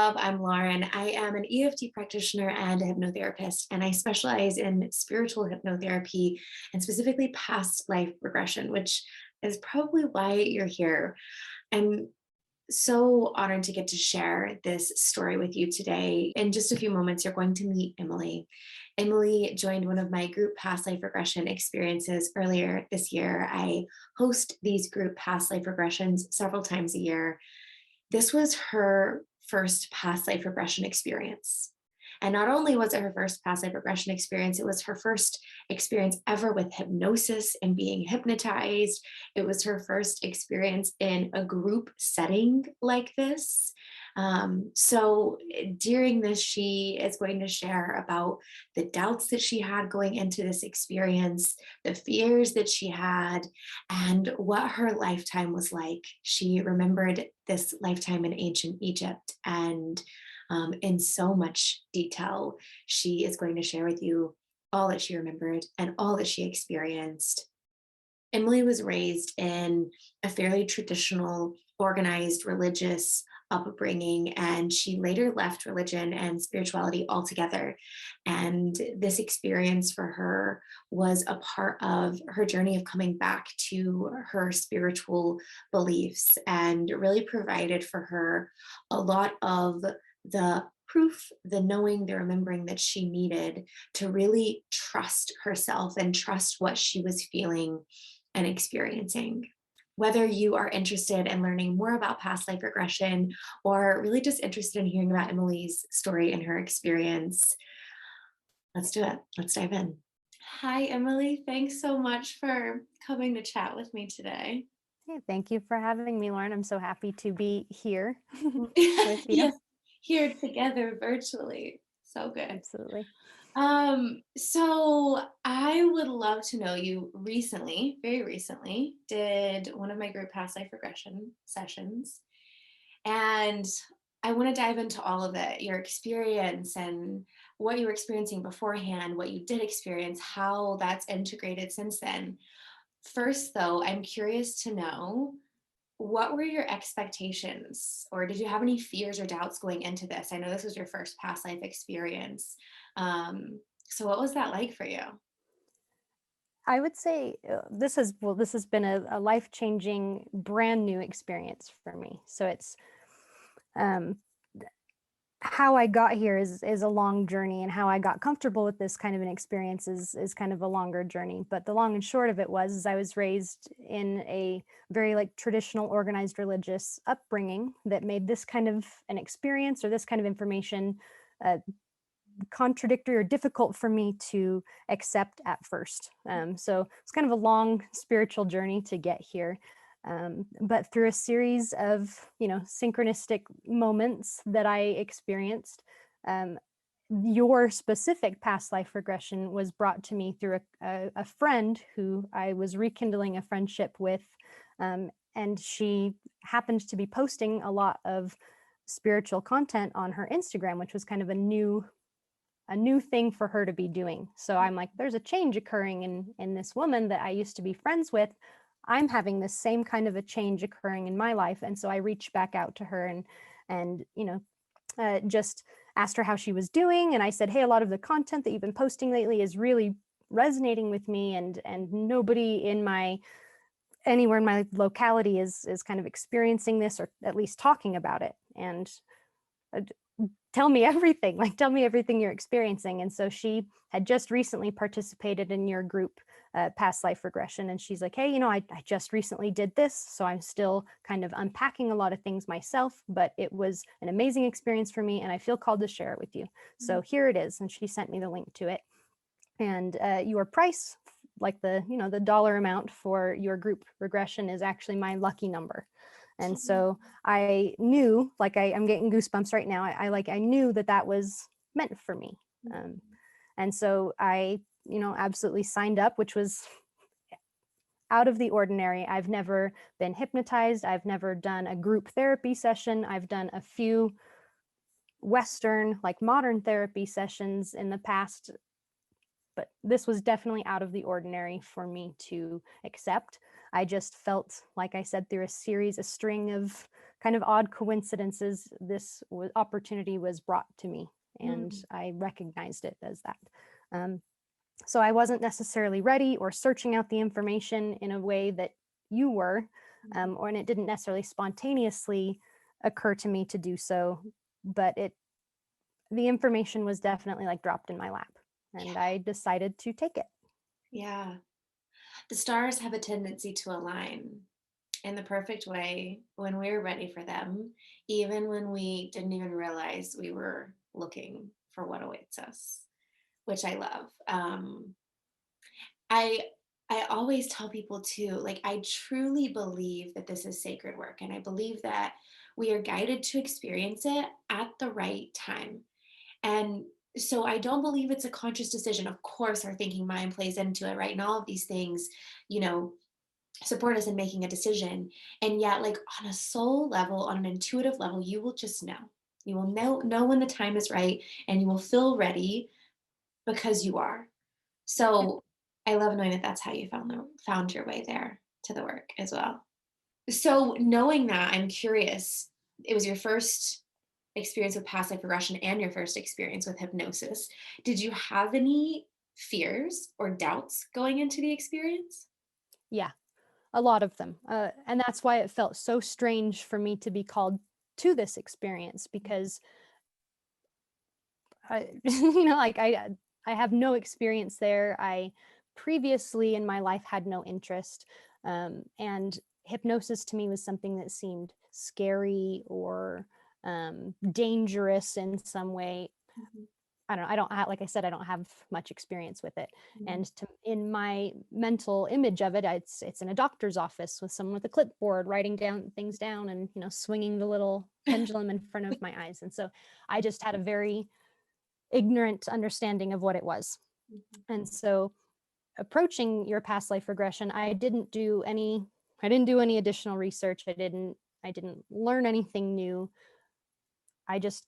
love. I'm Lauren. I am an EFT practitioner and a hypnotherapist, and I specialize in spiritual hypnotherapy and specifically past life regression, which is probably why you're here. I'm so honored to get to share this story with you today. In just a few moments, you're going to meet Emilee. Emilee joined one of my group past life regression experiences earlier this year. I host these group past life regressions several times a year. This was her first past life regression experience. And not only was it her first past life regression experience, it was her first experience ever with hypnosis and being hypnotized. It was her first experience in a group setting like this. So during this, she is going to share about the doubts that she had going into this experience, the fears that she had, and what her lifetime was like. She remembered this lifetime in ancient Egypt, and in so much detail, she is going to share with you all that she remembered and all that she experienced. Emilee was raised in a fairly traditional, organized, religious upbringing, and she later left religion and spirituality altogether. And this experience for her was a part of her journey of coming back to her spiritual beliefs, and really provided for her a lot of the proof, the knowing, the remembering that she needed to really trust herself and trust what she was feeling and experiencing. Whether you are interested in learning more about past life regression or really just interested in hearing about Emilee's story and her experience, let's do it. Let's dive in. Hi, Emilee. Thanks so much for coming to chat with me today. Hey, thank you for having me, Lauren. I'm so happy to be here with you. Yes, here together virtually. So good. Absolutely. So I would love to know, you recently, very recently, did one of my group past life regression sessions. And I want to dive into all of it, your experience and what you were experiencing beforehand, what you did experience, how that's integrated since then. First, though, I'm curious to know, what were your expectations, or did you have any fears or doubts going into this? I know this was your first past life experience. So what was that like for you? I would say this has been a life-changing, brand new experience for me. So it's um, how I got here is a long journey, and how I got comfortable with this kind of an experience is kind of a longer journey. But the long and short of it was I was raised in a very like traditional, organized religious upbringing that made this kind of an experience or this kind of information contradictory or difficult for me to accept at first. So it's kind of a long spiritual journey to get here. But through a series of, synchronistic moments that I experienced, your specific past life regression was brought to me through a friend who I was rekindling a friendship with. And she happened to be posting a lot of spiritual content on her Instagram, which was kind of a new thing for her to be doing. So I'm like, there's a change occurring in this woman that I used to be friends with. I'm having this same kind of a change occurring in my life. And so I reached back out to her and just asked her how she was doing. And I said, hey, a lot of the content that you've been posting lately is really resonating with me, and nobody anywhere in my locality is kind of experiencing this, or at least talking about it. And tell me everything, tell me everything you're experiencing. And so she had just recently participated in your group past life regression. And she's like, hey, I just recently did this. So I'm still kind of unpacking a lot of things myself, but it was an amazing experience for me, and I feel called to share it with you. So here it is. And she sent me the link to it. And your price, like the dollar amount for your group regression, is actually my lucky number. And so I knew, I'm getting goosebumps right now. I knew that was meant for me. And so I, absolutely signed up, which was out of the ordinary. I've never been hypnotized. I've never done a group therapy session. I've done a few Western, modern therapy sessions in the past but this was definitely out of the ordinary for me to accept. I just felt, like I said, through a string of kind of odd coincidences, opportunity was brought to me, and Mm, I recognized it as that. Um, so I wasn't necessarily ready or searching out the information in a way that you were, mhm. and it didn't necessarily spontaneously occur to me to do so, but the information was definitely like dropped in my lap, and I decided to take it. Yeah. The stars have a tendency to align in the perfect way when we're ready for them, even when we didn't even realize we were looking for what awaits us, which I love. I I always tell people too, like I truly believe that this is sacred work, and I believe that we are guided to experience it at the right time. And so I don't believe it's a conscious decision. Of course, our thinking mind plays into it, right? And all of these things, you know, support us in making a decision. And yet, like on a soul level, on an intuitive level, you will just know. You will know when the time is right, and you will feel ready because you are. Yeah. So I love knowing that that's how you found your way there to the work as well. So knowing that, I'm curious. It was your first experience with past life regression and your first experience with hypnosis. Did you have any fears or doubts going into the experience? Yeah, a lot of them. And that's why it felt so strange for me to be called to this experience, because I, like I have no experience there. I previously in my life had no interest, and hypnosis to me was something that seemed scary or dangerous in some way. Mhm, I don't know. I don't have, like I said, I don't have much experience with it. mhm. And in my mental image of it, it's in a doctor's office with someone with a clipboard writing down things down and, swinging the little pendulum in front of my eyes. And so I just had a very ignorant understanding of what it was. Mhm, And so approaching your past life regression, I didn't do any additional research. I didn't learn anything new. I just,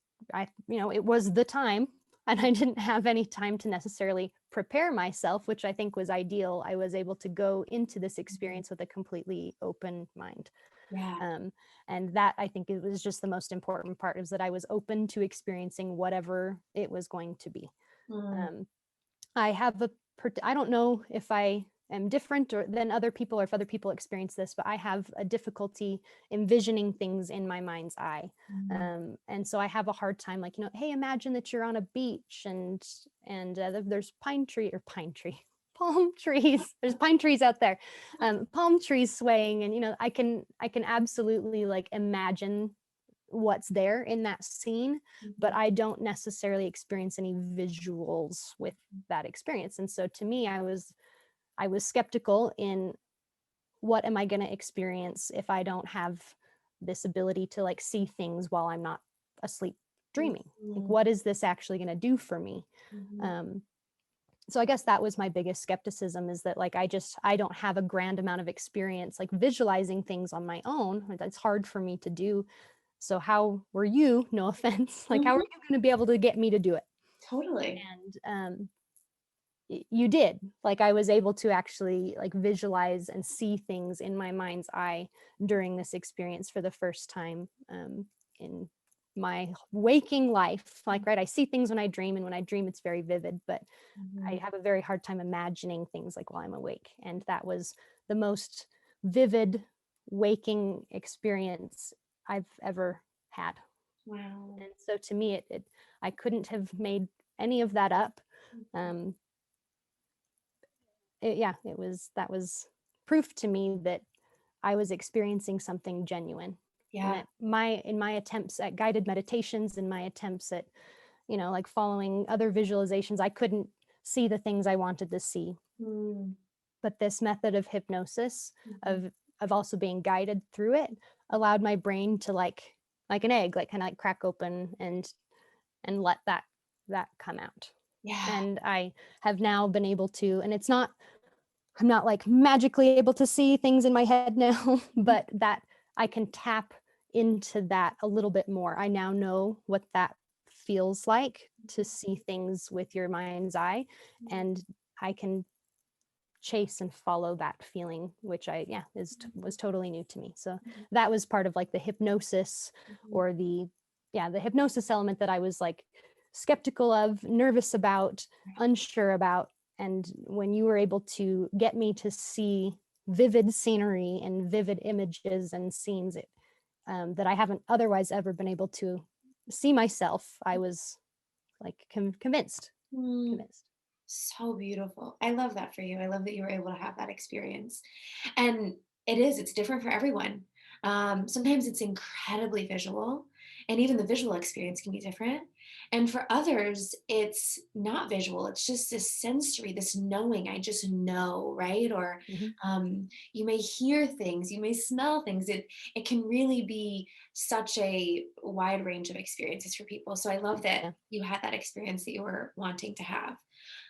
it was the time, and I didn't have any time to necessarily prepare myself, which I think was ideal. I was able to go into this mhm. experience with a completely open mind. Yeah. Um, and that, I think, it was just the most important part, is that I was open to experiencing whatever it was going to be. Mm, Um, I have I don't know if I am different or than other people, or if other people experience this, but I have a difficulty envisioning things in my mind's eye. mm, And so I have a hard time, like, hey, imagine that you're on a beach, and there's palm trees. There's pine trees out there, palm trees swaying, and I can absolutely like imagine what's there in that scene, but mhm, I don't necessarily experience any visuals with that experience. And so to me, I was skeptical in, what am I going to experience if I don't have this ability to like see things while I'm not asleep dreaming? Like, mhm, what is this actually going to do for me? mhm, Um, so I guess that was my biggest skepticism, is that like I don't have a grand amount of experience like visualizing things on my own. That's hard for me to do. So how were you, no offense, like how are mhm. you going to be able to get me to do it? Totally. And you did. Like, I was able to actually like visualize and see things in my mind's eye during this experience for the first time, in my waking life. Like, right, I see things when I dream, and when I dream it's very vivid, but I Mhm. have a very hard time imagining things like while I'm awake. And that was the most vivid waking experience I've ever had. Wow. And so to me, I couldn't have made any of that up. Mhm. Um, yeah, that was proof to me that I was experiencing something genuine. And Yeah. that in my attempts at guided meditations, in my attempts at, like following other visualizations, I couldn't see the things I wanted to see. Mm, But this method of hypnosis, mhm. of also being guided through it, allowed my brain to like an egg, like kind of like crack open, and let that come out. Yeah. And I have now been able to, and I'm not like magically able to see things in my head now, Mhm. but that I can tap into that a little bit more. I now know what that feels like, to see things with your mind's eye, Mhm. and I can chase and follow that feeling, which was totally new to me. So that was part of like the hypnosis, Mhm. or the hypnosis element that I was like skeptical of, nervous about, unsure about. And when you were able to get me to see vivid scenery and vivid images and scenes that I haven't otherwise ever been able to see myself, I was like convinced. Mm. So beautiful. I love that for you. I love that you were able to have that experience. And it's different for everyone. Sometimes it's incredibly visual, and even the visual experience can be different. And for others, it's not visual. It's just this sensory, this knowing. I just know, right? Or Mhm. you may hear things, you may smell things. It can really be such a wide range of experiences for people. So I love that Yeah. you had that experience that you were wanting to have.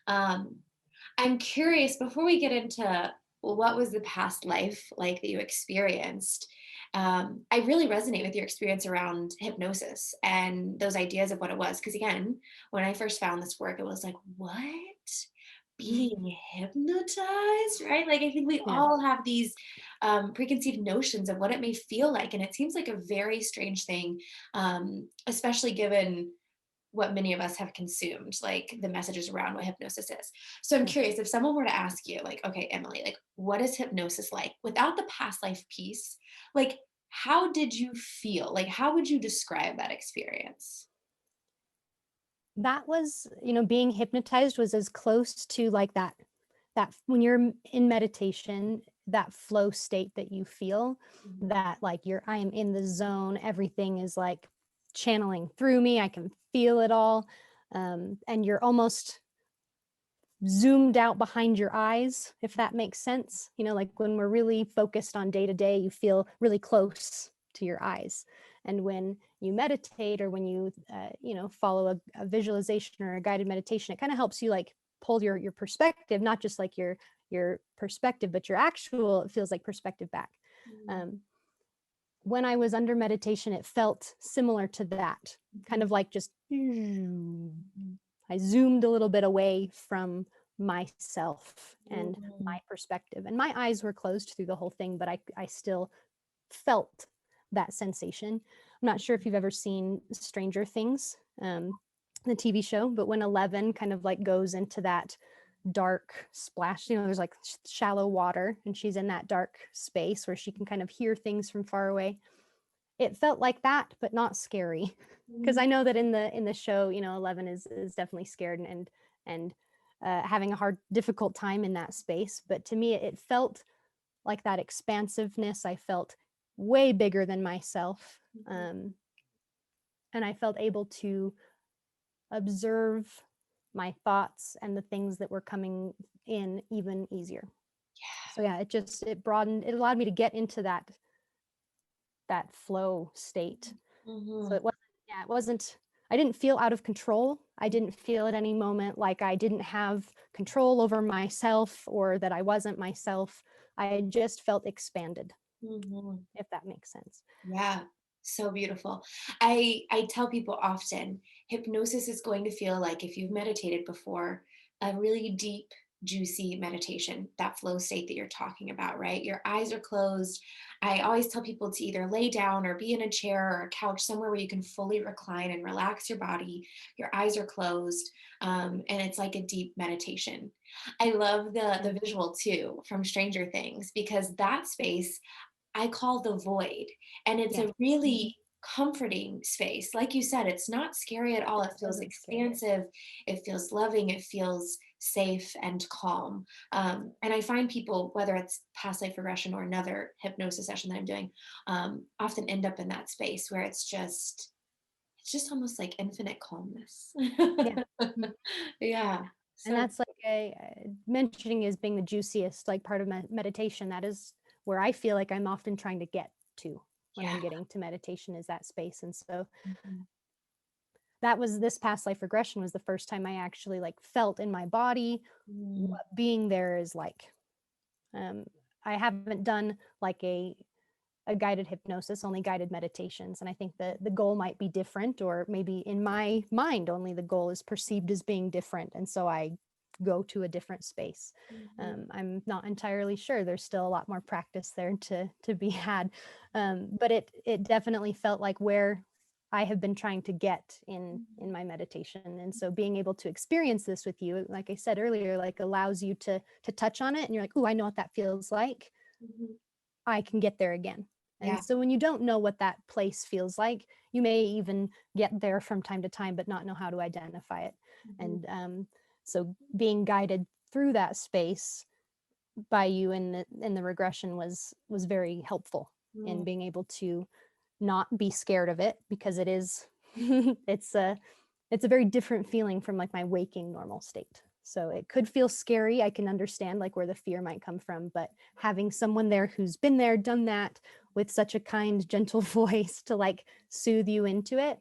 Um, I'm curious, before we get into what was the past life like that you experienced, I really resonate with your experience around hypnosis and those ideas of what it was. Because again, when I first found this work, it was like, what? Being hypnotized, right? Like, I think we Yeah. all have these preconceived notions of what it may feel like. And it seems like a very strange thing, especially given what many of us have consumed, like the messages around what hypnosis is. So I'm Yeah. curious, if someone were to ask you, like, okay, Emilee, like, what is hypnosis like without the past life piece? Like, how did you feel? Like, how would you describe that experience? That was, being hypnotized was as close to like that when you're in meditation, that flow state that you feel, Mhm. that like I am in the zone, everything is like channeling through me, I can feel it all. And you're almost zoomed out behind your eyes, if that makes sense. Like when we're really focused on day to day, you feel really close to your eyes. And when you meditate, or when you, follow a visualization or a guided meditation, it kind of helps you like pull your perspective, not just like your perspective, but your actual, it feels like perspective back. Mhm. Um, when I was under meditation, it felt similar to that, kind of like just I zoomed a little bit away from myself and my Mhm. perspective. And my eyes were closed through the whole thing, but I still felt that sensation. I'm not sure if you've ever seen Stranger Things, the TV show, but when 11 kind of like goes into that dark splash, there's like shallow water, and she's in that dark space where she can kind of hear things from far away. It felt like that, but not scary. Because Mhm. I know that in the show, 11 is definitely scared and having a difficult time in that space. But to me, it felt like that expansiveness. I felt way bigger than myself, Mhm. um, and I felt able to observe my thoughts and the things that were coming in even easier. So yeah, it broadened. It allowed me to get into that flow state. So Mhm. it wasn't, I didn't feel out of control. I didn't feel at any moment like I didn't have control over myself or that I wasn't myself. I just felt expanded, Mhm. if that makes sense. Yeah, so beautiful. I tell people often, hypnosis is going to feel like, if you've meditated before, a really deep, juicy meditation, that flow state that you're talking about, right? Your eyes are closed. I always tell people to either lay down or be in a chair or a couch somewhere where you can fully recline and relax your body. Your eyes are closed, and it's like a deep meditation. I love Yeah. the visual too from Stranger Things, because that space I call the void. And it's Yeah. a really comforting space. Like you said, it's not scary at all. It It feels wasn't scary. expansive, it feels loving, it feels safe and calm. And I find people, whether it's past life regression or another hypnosis session that I'm doing, often end up in that space where it's just almost like infinite calmness. Yeah. Mhm. Yeah. And So that's like mentioning is being the juiciest, like part of meditation. That is where I feel like I'm often trying to get to when yeah. I'm getting to meditation, is that space. And so Mhm. that was, this past life regression was the first time I actually like felt in my body Mm. what being there is like. Um, I haven't done like a guided hypnosis, only guided meditations. And I think that the goal might be different, or maybe in my mind, only the goal is perceived as being different. And so I go to a different space. I'm not entirely sure. There's still a lot more practice there to be had. But it definitely felt like where I have been trying to get in my meditation. And so being able to experience this with you, like I said earlier, like allows you to touch on it and you're like, oh, I know what that feels like. I can get there again. And Yeah. so when you don't know what that place feels like, you may even get there from time to time, but not know how to identify it. And so being guided through that space by you in the regression was very helpful in being able to not be scared of it, because it is it's a very different feeling from like my waking normal state. So it could feel scary. I can understand like where the fear might come from, but having someone there who's been there, done that with such a kind, gentle voice to like soothe you into it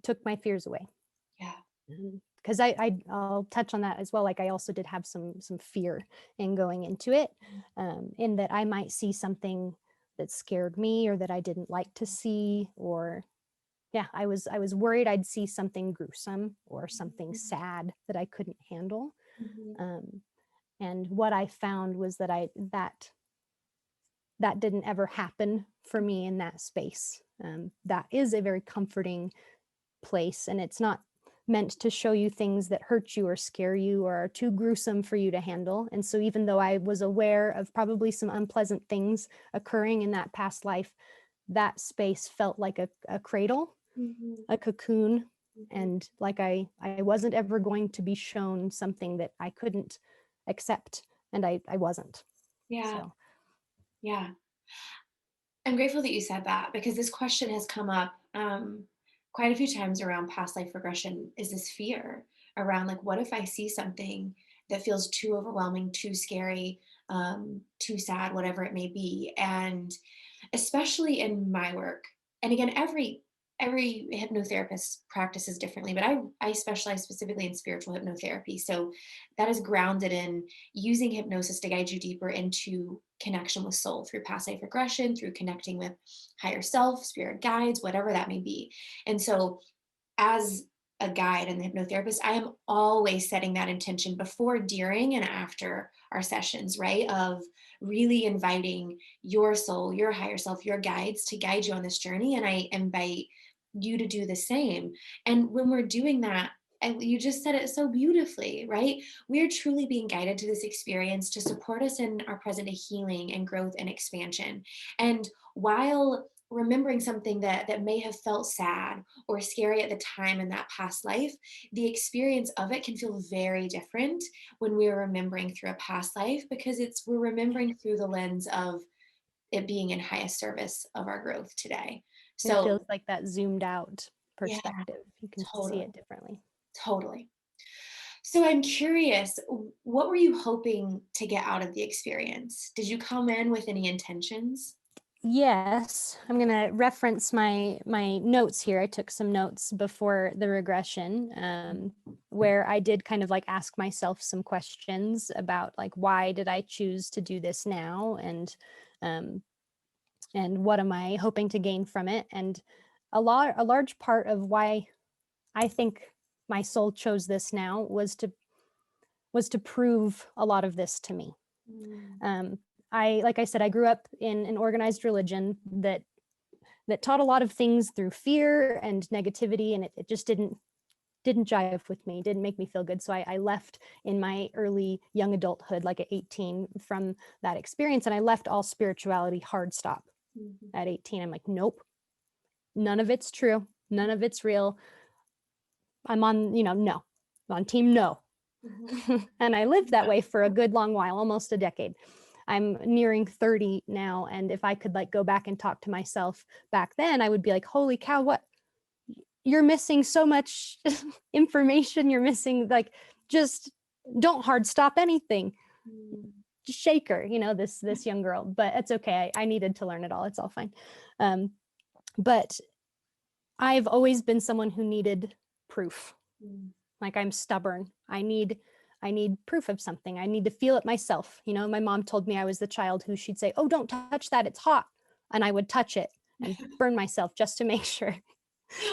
took my fears away. Yeah. Because I'll touch on that as well. Like I also did have some fear in going into it, in that I might see something that scared me or that I didn't like to see, or yeah, I was worried I'd see something gruesome or something sad that I couldn't handle. And what I found was that that didn't ever happen for me in that space. That is a very comforting place, and it's not meant to show you things that hurt you or scare you or are too gruesome for you to handle. And so even though I was aware of probably some unpleasant things occurring in that past life, that space felt like a cradle, a cocoon, and like I wasn't ever going to be shown something that I couldn't accept, and I wasn't. Yeah. So Yeah. I'm grateful that you said that, because this question has come up quite a few times around past life regression. Is this fear around like, what if I see something that feels too overwhelming, too scary, too sad, whatever it may be? And especially in my work, and again, every hypnotherapist practices differently, but I specialize specifically in spiritual hypnotherapy. So that is grounded in using hypnosis to guide you deeper into connection with soul through past life regression, through connecting with higher self, spirit guides, whatever that may be. And so as a guide and the hypnotherapist, I am always setting that intention before, during, and after our sessions, right? Of really inviting your soul, your higher self, your guides to guide you on this journey. And I invite you to do the same. And when we're doing that, and you just said it so beautifully, right? We're truly being guided to this experience to support us in our present day healing and growth and expansion. And while remembering something that may have felt sad or scary at the time in that past life, the experience of it can feel very different when we're remembering through a past life, because we're remembering through the lens of it being in highest service of our growth today. it feels So like that zoomed out yeah, perspective. You can see totally, it differently. totally. So I'm curious, what were you hoping to get out of the experience? Did you come in with any intentions? Yes, I'm going to reference my notes here. I took some notes before the regression, where I did kind of like ask myself some questions about like, why did I choose to do this now, and what am I hoping to gain from it? And a large part of why I think my soul chose this now was to prove a lot of this to me. Um, like I said, I grew up in an organized religion that taught a lot of things through fear and negativity, and it just didn't jive with me, didn't make me feel good. So I left in my early young adulthood, like at 18, from that experience, and I left all spirituality hard stop at 18. I'm like, nope, none of it's true, none of it's real. I'm on, no, I'm on team no. And I lived that way for a good long while, almost a decade. I'm nearing 30 now, and if I could like go back and talk to myself back then, I would be like, holy cow, what, you're missing so much information. You're missing, like, just don't hard stop anything. Just shake her, this young girl. But it's okay. I needed to learn it all. It's all fine. But I've always been someone who needed proof. Like, I'm stubborn. I need proof of something. I need to feel it myself. My mom told me I was the child who she'd say, oh, don't touch that, it's hot. And I would touch it and burn myself just to make sure.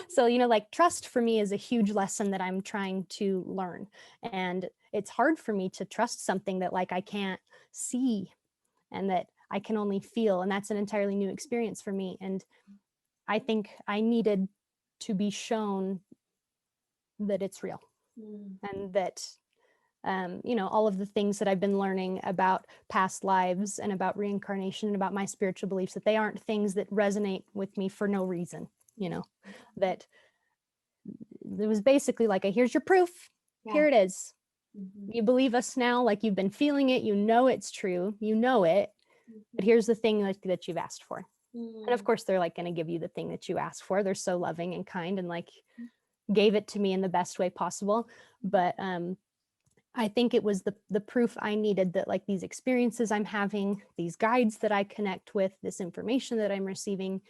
So, like trust for me is a huge lesson that I'm trying to learn. And it's hard for me to trust something that like I can't see and that I can only feel. And that's an entirely new experience for me. And I think I needed to be shown that it's real Mm. and that all of the things that I've been learning about past lives and about reincarnation and about my spiritual beliefs, that they aren't things that resonate with me for no reason, that it was basically like, here's your proof. Yeah. Here it is. Mhm. You believe us now, like you've been feeling it, it's true, it, but here's the thing that you've asked for. And of course, they're like going to give you the thing that you asked for. They're so loving and kind and like gave it to me in the best way possible. But I think it was the proof I needed that like these experiences I'm having, these guides that I connect with, this information that I'm receiving,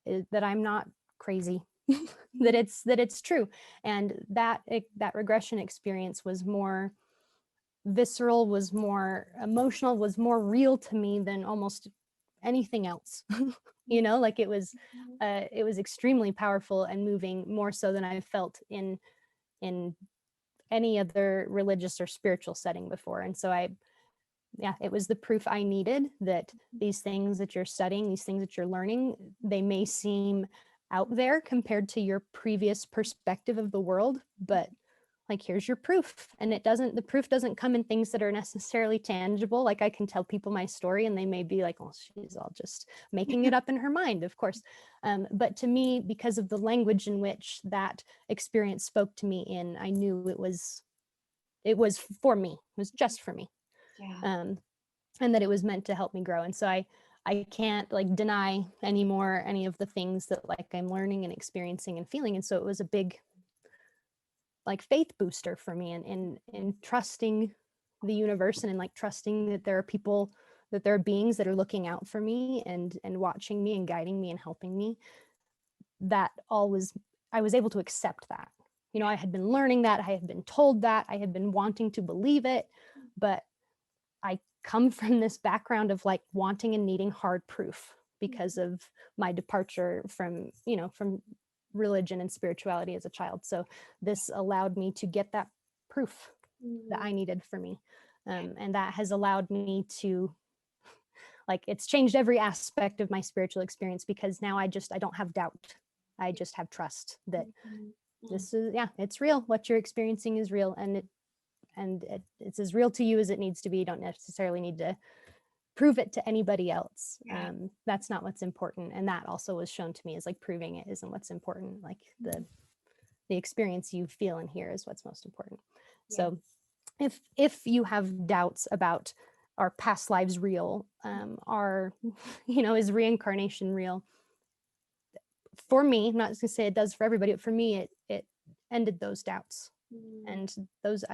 that I'm not crazy, that it's true. And that regression experience was more visceral, was more emotional, was more real to me than almost anything else. Like it was extremely powerful and moving, more so than I felt in any other religious or spiritual setting before. And so it was the proof I needed that these things that you're studying, these things that you're learning, they may seem out there compared to your previous perspective of the world, but like, here's your proof. And the proof doesn't come in things that are necessarily tangible. Like I can tell people my story and they may be like, well, she's all just making it up in her mind, of course. But to me, because of the language in which that experience spoke to me in, I knew it was for me. It was just for me. Yeah. And that it was meant to help me grow. And so I can't like deny anymore any of the things that like I'm learning and experiencing and feeling. And so it was a big like faith booster for me in trusting the universe and in like trusting that there are people, that there are beings that are looking out for me and watching me and guiding me and helping me. That I was able to accept that. I had been learning that, I had been told that, I had been wanting to believe it, but I come from this background of like wanting and needing hard proof because of my departure from religion and spirituality as a child. So this allowed me to get that proof that I needed for me. And that has allowed me to, like, it's changed every aspect of my spiritual experience, because now I don't have doubt. I just have trust that this is, it's real. What you're experiencing is real. And it's as real to you as it needs to be. You don't necessarily need to prove it to anybody else. That's not what's important. And that also was shown to me as like proving it isn't what's important. Like the experience you feel and hear is what's most important. So if you have doubts about, are past lives real, are is reincarnation real, for me, I'm not just gonna say it does for everybody, but for me it ended those doubts. And those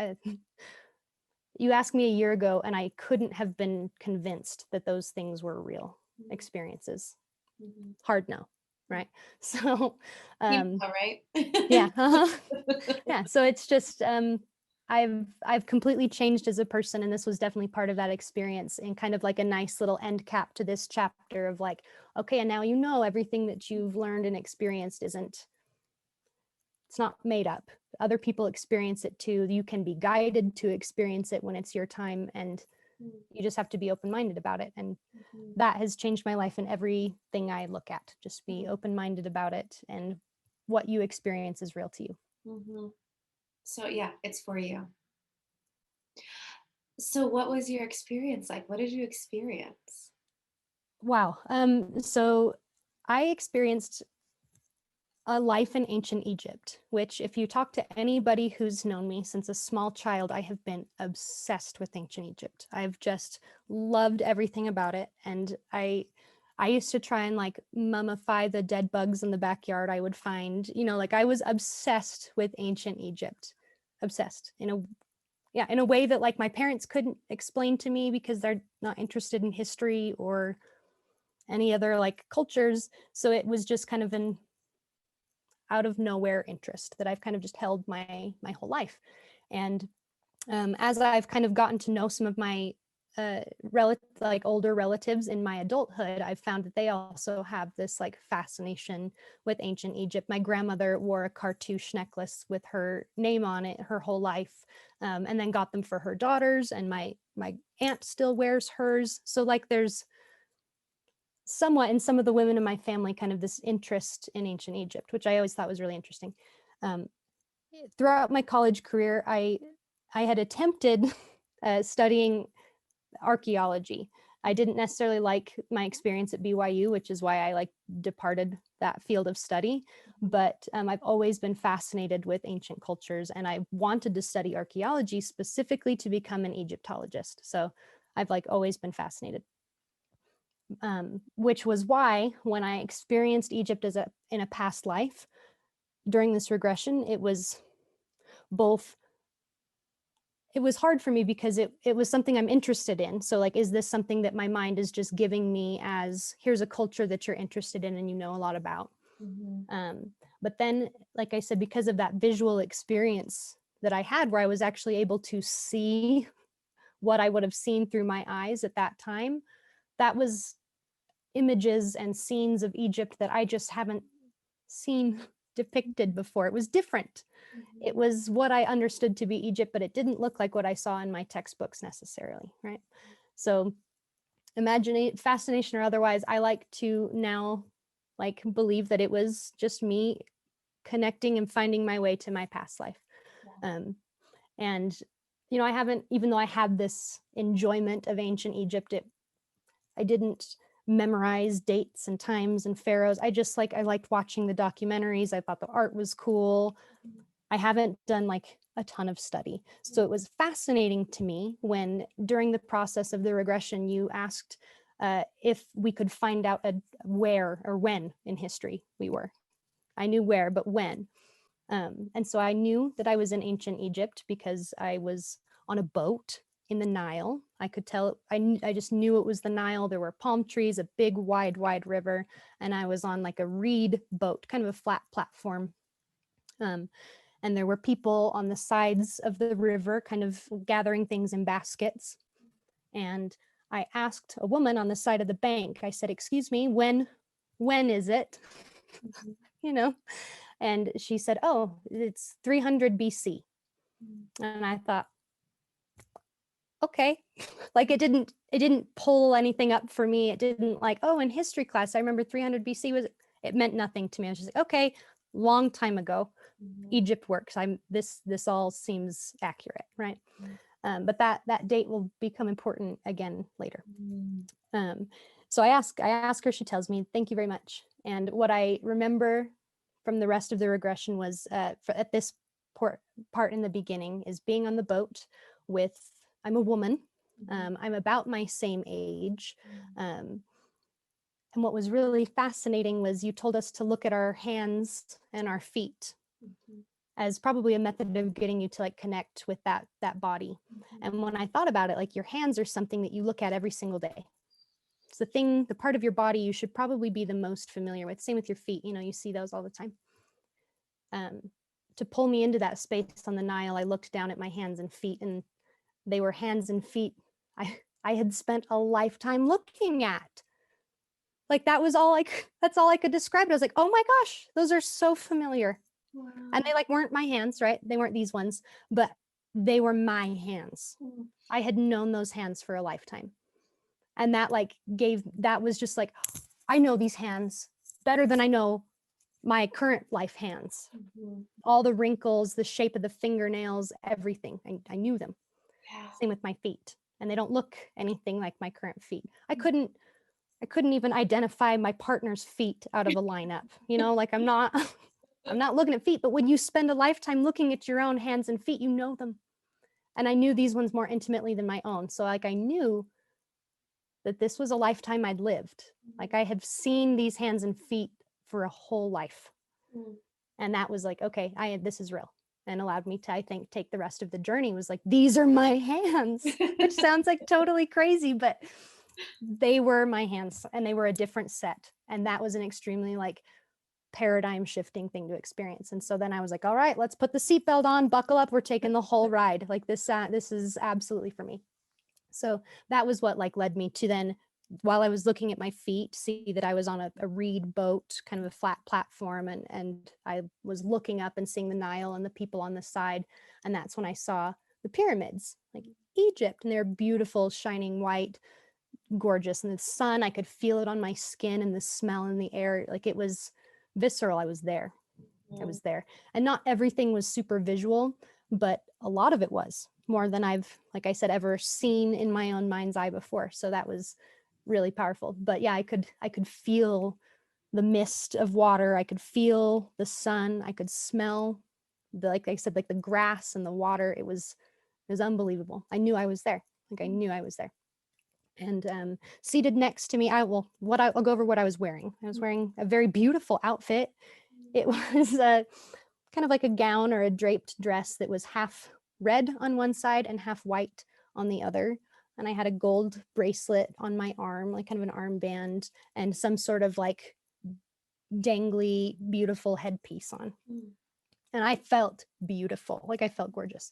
you asked me a year ago and I couldn't have been convinced that those things were real experiences. Hard no, right? So Right. yeah. Yeah, so it's just I've completely changed as a person, and this was definitely part of that experience, and kind of like a nice little end cap to this chapter of like, okay, and now everything that you've learned and experienced it's not made up. Other people experience it too. You can be guided to experience it when it's your time, and you just have to be open-minded about it. And that has changed my life in everything I look at. Just be open-minded about it, and what you experience is real to you. So yeah, it's for you. So what was your experience like? What did you experience? Wow. So I experienced a life in ancient Egypt, which, if you talk to anybody who's known me since a small child, I have been obsessed with ancient Egypt. I've just loved everything about it. And I used to try and like mummify the dead bugs in the backyard I would find, like I was obsessed with ancient Egypt, obsessed in a way that like my parents couldn't explain to me because they're not interested in history or any other like cultures. So it was just kind of an out of nowhere interest that I've kind of just held my whole life. And as I've kind of gotten to know some of my like older relatives in my adulthood, I've found that they also have this like fascination with ancient Egypt. My grandmother wore a cartouche necklace with her name on it her whole life, and then got them for her daughters, and my aunt still wears hers. So like there's somewhat in some of the women in my family kind of this interest in ancient Egypt, which I always thought was really interesting. Um, Throughout my college career, I had attempted studying archaeology. I didn't necessarily like my experience at BYU, which is why I like departed that field of study. But I've always been fascinated with ancient cultures, and I wanted to study archaeology specifically to become an Egyptologist. So I've like always been fascinated. Which was why when I experienced Egypt in a past life during this regression, it was both, it was hard for me because it was something I'm interested in. So like, is this something that my mind is just giving me as, here's a culture that you're interested in and you know a lot about. But then, like I said, because of that visual experience that I had where I was actually able to see what I would have seen through my eyes at that time, that was images and scenes of Egypt that I just haven't seen depicted before. It was different. It was what I understood to be Egypt, but it didn't look like what I saw in my textbooks necessarily, right? So fascination or otherwise, I like to now like believe that it was just me connecting and finding my way to my past life. And you know, I haven't, even though I had this enjoyment of ancient Egypt, I didn't memorize dates and times and pharaohs. I liked watching the documentaries. I thought the art was cool. I haven't done like a ton of study. So it was fascinating to me when during the process of the regression, you asked if we could find out where or when in history we were. I knew where, but when. And so I knew that I was in ancient Egypt because I was on a boat in the Nile. I could tell, I just knew it was the Nile. There were palm trees, a big, wide river, and I was on like a reed boat, kind of a flat platform. And there were people on the sides of the river kind of gathering things in baskets. And I asked a woman on the side of the bank, I said, excuse me, when is it? You know? And she said, oh, it's 300 BC. And I thought, okay, like it didn't pull anything up for me. It didn't like, oh, in history class, I remember 300 BC it meant nothing to me. I was just like, okay, long time ago, Egypt works. This all seems accurate, right? But that date will become important again later. So I ask her, she tells me, thank you very much. And what I remember from the rest of the regression was at this part in the beginning is being on the boat with, I'm a woman, I'm about my same age. And what was really fascinating was you told us to look at our hands and our feet as probably a method of getting you to like connect with that body. And when I thought about it, like your hands are something that you look at every single day. It's the part of your body you should probably be the most familiar with. Same with your feet, you know, you see those all the time. To pull me into that space on the Nile, I looked down at my hands and feet, and they were hands and feet I had spent a lifetime looking at. Like that's all I could describe it. I was like, oh my gosh, those are so familiar. Wow. And they like weren't my hands, right? They weren't these ones, but they were my hands. I had known those hands for a lifetime. And that was just like, I know these hands better than I know my current life hands. All the wrinkles, the shape of the fingernails, everything. I knew them. Yeah. Same with my feet. And they don't look anything like my current feet. I couldn't even identify my partner's feet out of a lineup. You know, like I'm not looking at feet, but when you spend a lifetime looking at your own hands and feet, you know them. And I knew these ones more intimately than my own. So like I knew that this was a lifetime I'd lived. Like I have seen these hands and feet for a whole life. And that was like, okay, this is real, and allowed me to, I think, take the rest of the journey. Was like, these are my hands, which sounds like totally crazy, but they were my hands, and they were a different set. And that was an extremely like paradigm shifting thing to experience. And so then I was like, all right, let's put the seatbelt on, buckle up. We're taking the whole ride. Like this is absolutely for me. So that was what like led me to then, while I was looking at my feet, see that I was on a reed boat, kind of a flat platform, and I was looking up and seeing the Nile and the people on the side. And that's when I saw the pyramids, like Egypt, and they're beautiful, shining white, gorgeous. And the sun, I could feel it on my skin, and the smell in the air, like it was visceral. I was there. I Mm. was there. And not everything was super visual, but a lot of it was more than I've, like I said, ever seen in my own mind's eye before. So that was really powerful. But yeah, I could feel the mist of water. I could feel the sun. I could smell the, like I said, like the grass and the water. It was unbelievable. I knew I was there. Like I knew I was there. And seated next to me, I'll go over what I was wearing. I was wearing a very beautiful outfit. It was kind of like a gown or a draped dress that was half red on one side and half white on the other. And I had a gold bracelet on my arm, like kind of an armband, and some sort of like dangly, beautiful headpiece on. Mm. And I felt beautiful, like I felt gorgeous.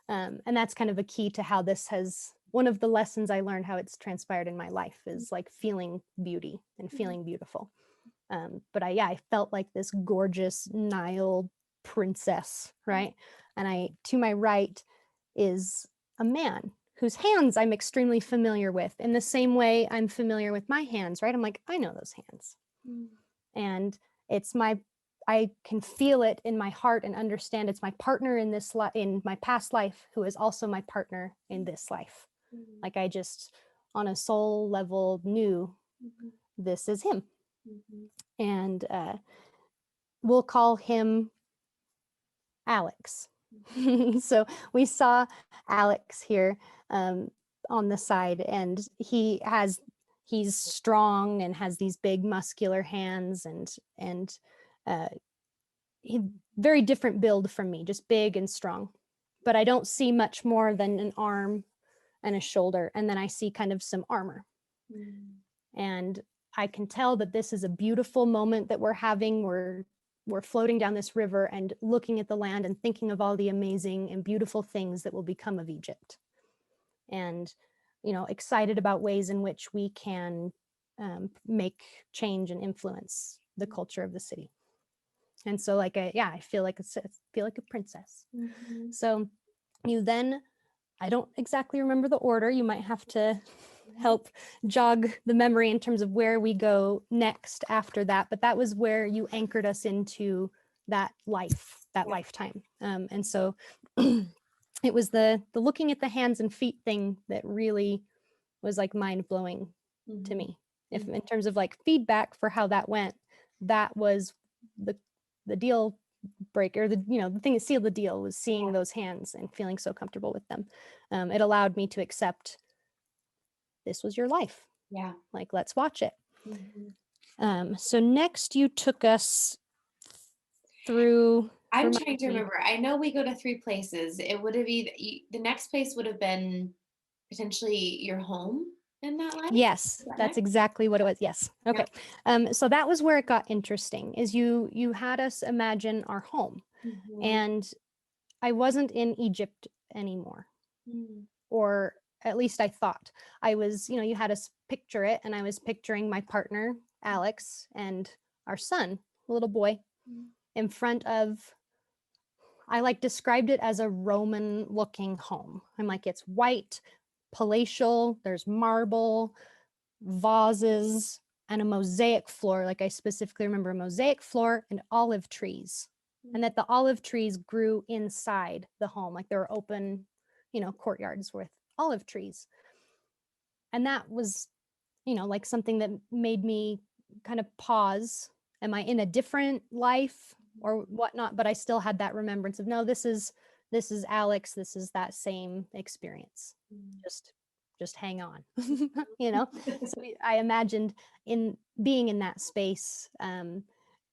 And that's kind of a key to how this has, one of the lessons I learned how it's transpired in my life is like feeling beauty and feeling beautiful. But I felt like this gorgeous Nile princess, right? And to my right is a man whose hands I'm extremely familiar with, in the same way I'm familiar with my hands, right? I'm like, I know those hands. Mm. And it's I can feel it in my heart and understand it's my partner in this in my past life who is also my partner in this life. Mm. Like I just on a soul level knew Mhm. this is him. Mhm. And we'll call him Alex. So we saw Alex here on the side, and he's strong and has these big muscular hands, and uh, he very different build from me, just big and strong. But I don't see much more than an arm and a shoulder, and then I see kind of some armor. Mm. And I can tell that this is a beautiful moment that we're having. We're floating down this river and looking at the land and thinking of all the amazing and beautiful things that will become of Egypt. And, excited about ways in which we can make change and influence the culture of the city. And so I feel like a princess. Mhm. So you then, I don't exactly remember the order. You might have to help jog the memory in terms of where we go next after that. But that was where you anchored us into that life, that lifetime. And so it was the looking at the hands and feet thing that really was like mind blowing to Mhm. me. If in terms of like feedback for how that went, that was the deal breaker, the thing that sealed the deal was seeing those hands and feeling so comfortable with them. It allowed me to accept this was your life. Yeah. Like, let's watch it. Mhm. So next you took us through. I'm remind trying to me. remember. I know we go to 3 places. It would have either the next place would have been potentially your home in that life? Yes, Is that that's next? exactly what it was. Yes. Okay. Yep. So that was where it got interesting, is you had us imagine our home. Mhm. And I wasn't in Egypt anymore, Mm. or at least I thought. I was, you had us picture it, and I was picturing my partner, Alex, and our son, a little boy, Mm. in front of, I like described it as a Roman looking home. I'm like, it's white, palatial, there's marble, vases, and a mosaic floor. Like I specifically remember a mosaic floor and olive trees. And that the olive trees grew inside the home, like there were open, courtyards with olive trees. And that was, like something that made me kind of pause. Am I in a different life or whatnot? But I still had that remembrance of, no, this is Alex. This is that same experience. Mm. Just hang on, So I imagined in being in that space, and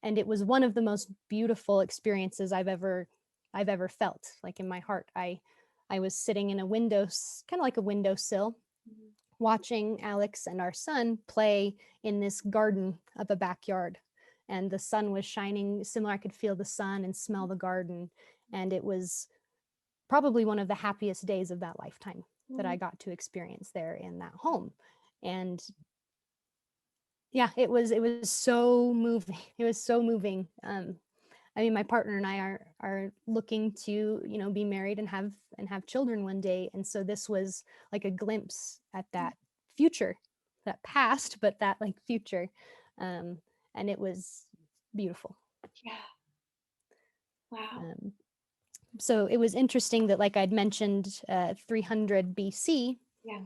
it was one of the most beautiful experiences I've ever felt. Like in my heart, I was sitting in a window, kind of like a windowsill, Mhm. watching Alex and our son play in this garden of a backyard. And the sun was shining similar. I could feel the sun and smell the garden. And it was probably one of the happiest days of that lifetime. that I Mm. got to experience there in that home. And yeah, it was so moving. It was so moving. I mean, my partner and I are looking to, be married and have children one day. And so this was like a glimpse at that future, that past, but that like future. Um, and it was beautiful. Yeah. Wow. Um, so it was interesting that, like I'd mentioned, 300 BC. Yeah.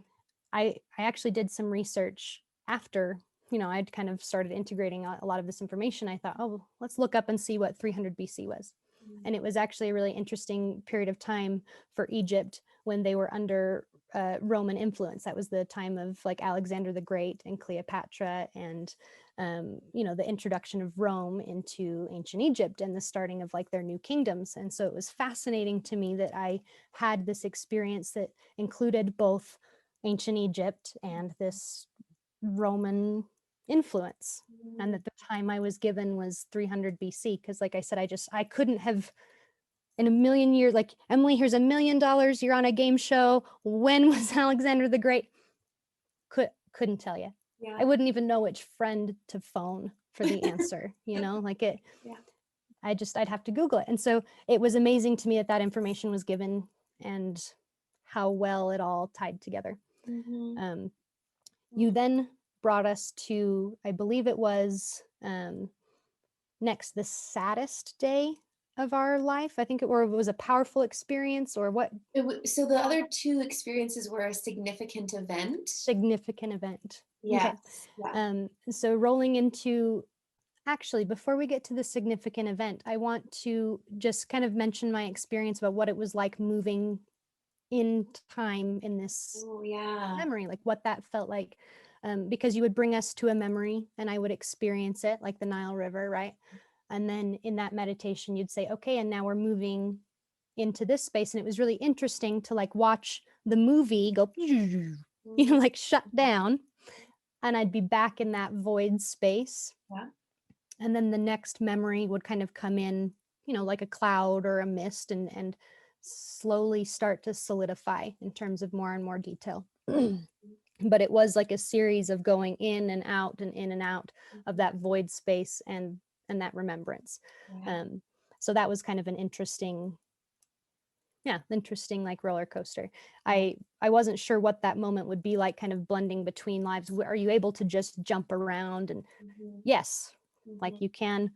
I actually did some research after, I'd kind of started integrating a lot of this information. I thought, oh, let's look up and see what 300 BC was. Mm. And it was actually a really interesting period of time for Egypt when they were under Roman influence. That was the time of like Alexander the Great and Cleopatra and, the introduction of Rome into ancient Egypt and the starting of like their new kingdoms. And so it was fascinating to me that I had this experience that included both ancient Egypt and this Roman influence. And Mm. that the time I was given was 300 BC. Because, like I said, I couldn't have in a million years, like, Emilee, here's $1 million. You're on a game show. When was Alexander the Great? Couldn't tell you. I Yeah. wouldn't even know which friend to phone for the answer, like it, Yeah. I'd have to Google it. And so it was amazing to me that that information was given and how well it all tied together. Mm-hmm. Um, you then brought us to, I believe it was next, the saddest day of our life. I think or it was a powerful experience or what So the other two experiences were a significant event. significant event. Okay. Yes. Yeah. So rolling into actually, before we get to the significant event, I want to just kind of mention my experience about what it was like moving in time in this Oh, yeah. memory, like what that felt like. Because you would bring us to a memory and I would experience it, like the Nile River, right? And then in that meditation, you'd say, okay, and now we're moving into this space. And it was really interesting to like watch the movie go, Mm. like shut down. And I'd be back in that void space. Yeah. And then the next memory would kind of come in, like a cloud or a mist and slowly start to solidify in terms of more and more detail. But it was like a series of going in and out and in and out of that void space and that remembrance. Yeah. So that was kind of an interesting like roller coaster. Yeah. I wasn't sure what that moment would be like, kind of blending between lives. Are you able to just jump around? And Mm-hmm. yes, like Mm-hmm. you can.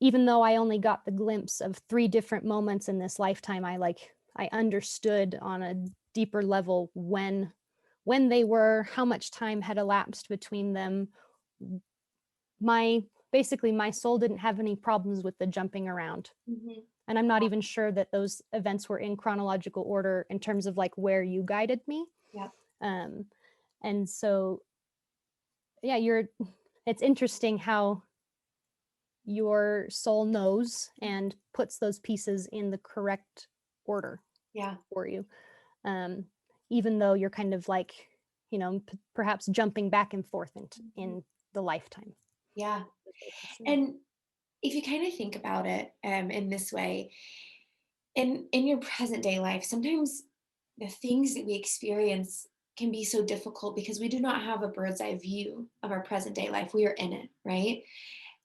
Even though I only got the glimpse of 3 different moments in this lifetime, I understood on a deeper level when they were, how much time had elapsed between them. Basically my soul didn't have any problems with the jumping around. Mm-hmm. And I'm not even sure that those events were in chronological order in terms of like where you guided me. Yeah. Um, and so, yeah, it's interesting how your soul knows and puts those pieces in the correct order Yeah. for you. Even though you're kind of like, perhaps jumping back and forth Mm-hmm. in the lifetime. Yeah. And if you kind of think about it in this way, in your present day life, sometimes the things that we experience can be so difficult because we do not have a bird's eye view of our present day life. We are in it, right?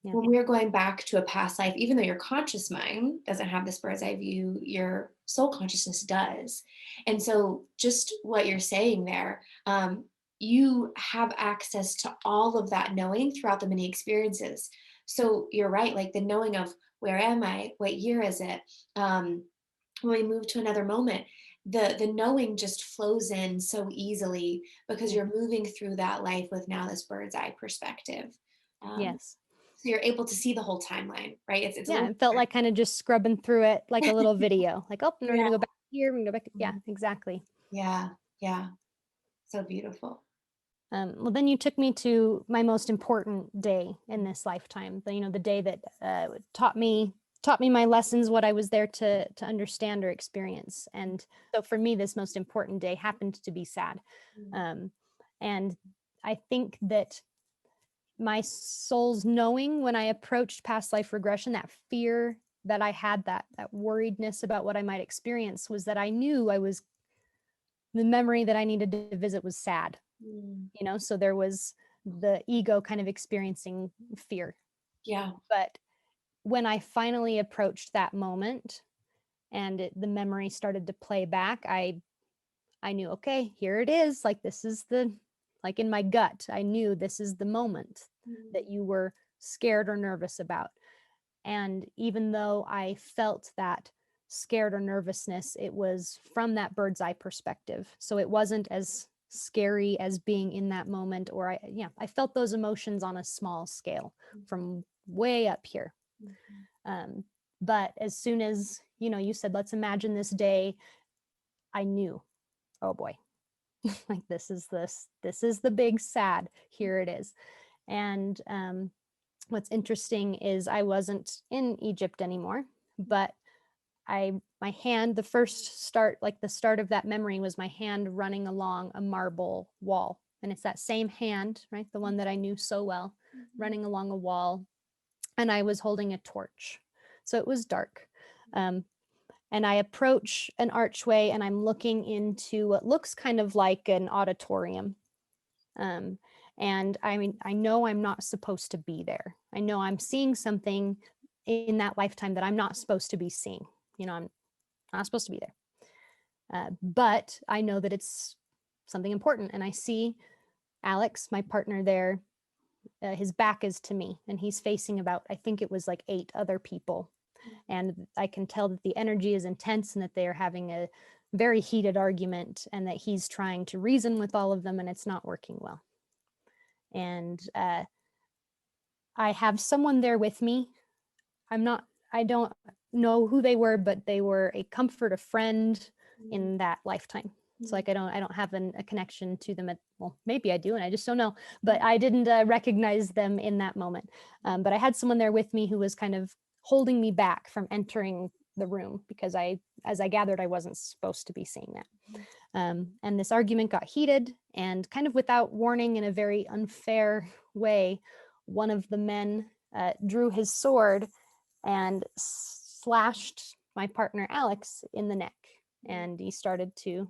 Yeah. When we're going back to a past life, even though your conscious mind doesn't have this bird's eye view, your soul consciousness does. And so, just what you're saying there, you have access to all of that knowing throughout the many experiences. So, you're right, like the knowing of where am I? What year is it? When we move to another moment, the knowing just flows in so easily because Yeah. you're moving through that life with now this bird's eye perspective. Um, Yes. so you're able to see the whole timeline, right? It's a Yeah, little it felt like kind of just scrubbing through it like a little video. Like, oh, we're yeah. gonna go back here, we're gonna go back. Yeah, Mhm. exactly. Yeah, yeah. So beautiful. Well, then you took me to my most important day in this lifetime. The day that taught me my lessons, what I was there to understand or experience. And so for me, this most important day happened to be sad. Mm. Um, and I think that my soul's knowing when I approached past life regression, that fear that I had, that worriedness about what I might experience, was that I knew I was the memory that I needed to visit was sad, Mm. you know, so there was the ego kind of experiencing fear. Yeah. But when I finally approached that moment and the memory started to play back, I knew, okay, here it is. Like, this is like in my gut, I knew this is the moment that you were scared or nervous about. And even though I felt that scared or nervousness, it was from that bird's eye perspective. So it wasn't as scary as being in that moment, or I felt those emotions on a small scale from way up here. Um, but as soon as, you said, let's imagine this day, I knew, oh boy, like this is the big sad, here it is. And what's interesting is I wasn't in Egypt anymore, but my hand, the first start, like the start of that memory was my hand running along a marble wall. And it's that same hand, right? The one that I knew so well, running along a wall. And I was holding a torch. So it was dark. And I approach an archway and I'm looking into what looks kind of like an auditorium. And I mean, I know I'm not supposed to be there. I know I'm seeing something in that lifetime that I'm not supposed to be seeing. I'm not supposed to be there. But I know that it's something important. And I see Alex, my partner there, his back is to me and he's facing about, I think it was like 8 other people. And I can tell that the energy is intense and that they are having a very heated argument and that he's trying to reason with all of them and it's not working well. And I have someone there with me. I don't know who they were, but they were a comfort, a friend in that lifetime. So like, I don't have a connection to them well, maybe I do, and I just don't know, but I didn't recognize them in that moment. But I had someone there with me who was kind of holding me back from entering the room because as I gathered, I wasn't supposed to be seeing that. And this argument got heated and kind of without warning in a very unfair way, one of the men drew his sword and slashed my partner Alex in the neck. And he started to,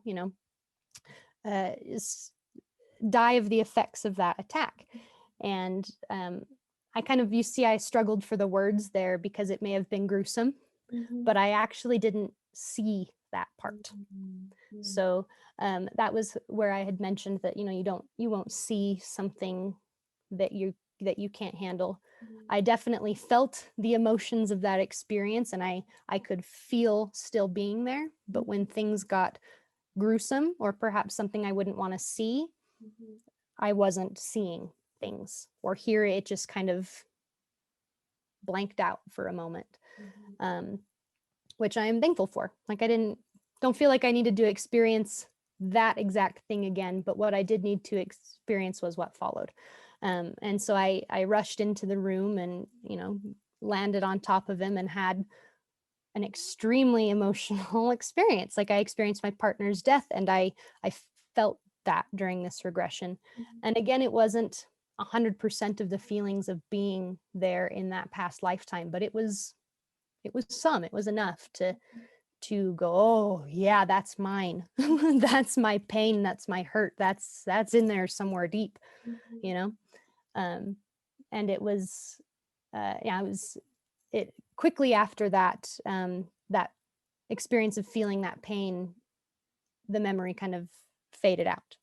die of the effects of that attack. And I struggled for the words there because it may have been gruesome, but I actually didn't see that part. So that was where I had mentioned that, you won't see something that you can't handle. I definitely felt the emotions of that experience and I could feel still being there, but when things got gruesome or perhaps something I wouldn't want to see, I wasn't seeing things, or here it just kind of blanked out for a moment, which I am thankful for. Like I don't feel like I needed to experience that exact thing again, but what I did need to experience was what followed. And so I rushed into the room and, landed on top of him and had an extremely emotional experience. Like I experienced my partner's death and I felt that during this regression. And again, it wasn't 100% of the feelings of being there in that past lifetime, but it was it was enough to go, oh yeah, that's mine. That's my pain, that's my hurt, that's in there somewhere deep, and it was it quickly after that, that experience of feeling that pain, the memory kind of faded out.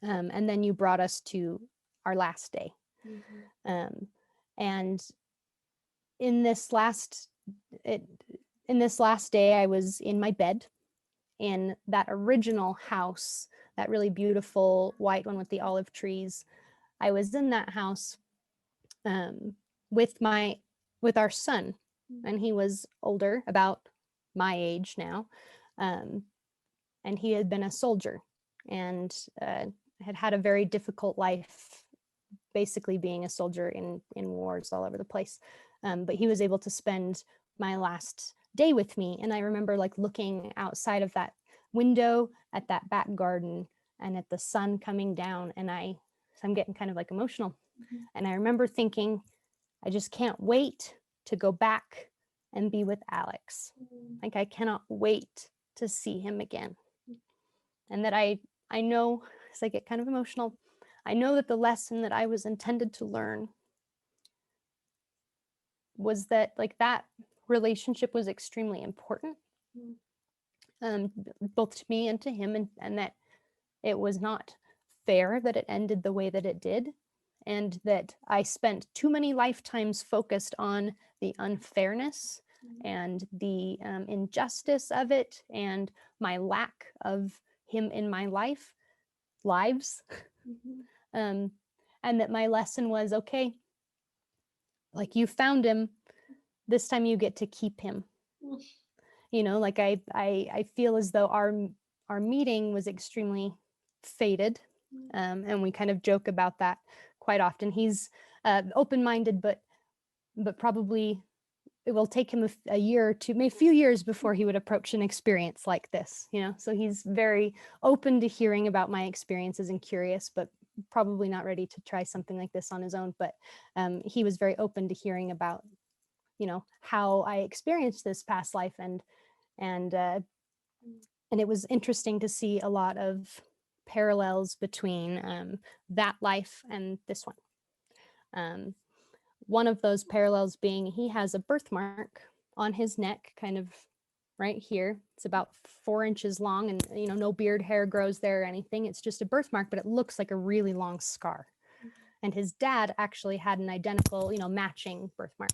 And then you brought us to our last day. And in this last day, I was in my bed in that original house, that really beautiful white one with the olive trees. I was in that house with our son, and he was older, about my age now, and he had been a soldier and had had a very difficult life, basically being a soldier in wars all over the place. But he was able to spend my last day with me. And I remember like looking outside of that window at that back garden and at the sun coming down, and I'm getting kind of like emotional. And I remember thinking, I just can't wait to go back and be with Alex. Like I cannot wait to see him again. and that I know, as I get kind of emotional, I know that the lesson that I was intended to learn was that, like, that relationship was extremely important, Mm. both to me and to him, and that it was not fair that it ended the way that it did, and that I spent too many lifetimes focused on the unfairness Mm. and the injustice of it, and my lack of him in my lives, Mhm. um, and that my lesson was, okay, like, you found him, this time you get to keep him. Mm. Like, I feel as though our meeting was extremely fated, Mm. and we kind of joke about that quite often. He's open-minded, but probably it will take him a year or two, maybe a few years before he would approach an experience like this. So he's very open to hearing about my experiences and curious, but probably not ready to try something like this on his own. But he was very open to hearing about how I experienced this past life, and uh, Mm. and it was interesting to see a lot of parallels between that life and this one. Um, one of those parallels being he has a birthmark on his neck, kind of right here. It's about 4 inches long, and no beard hair grows there or anything. It's just a birthmark, but it looks like a really long scar. And his dad actually had an identical, matching birthmark.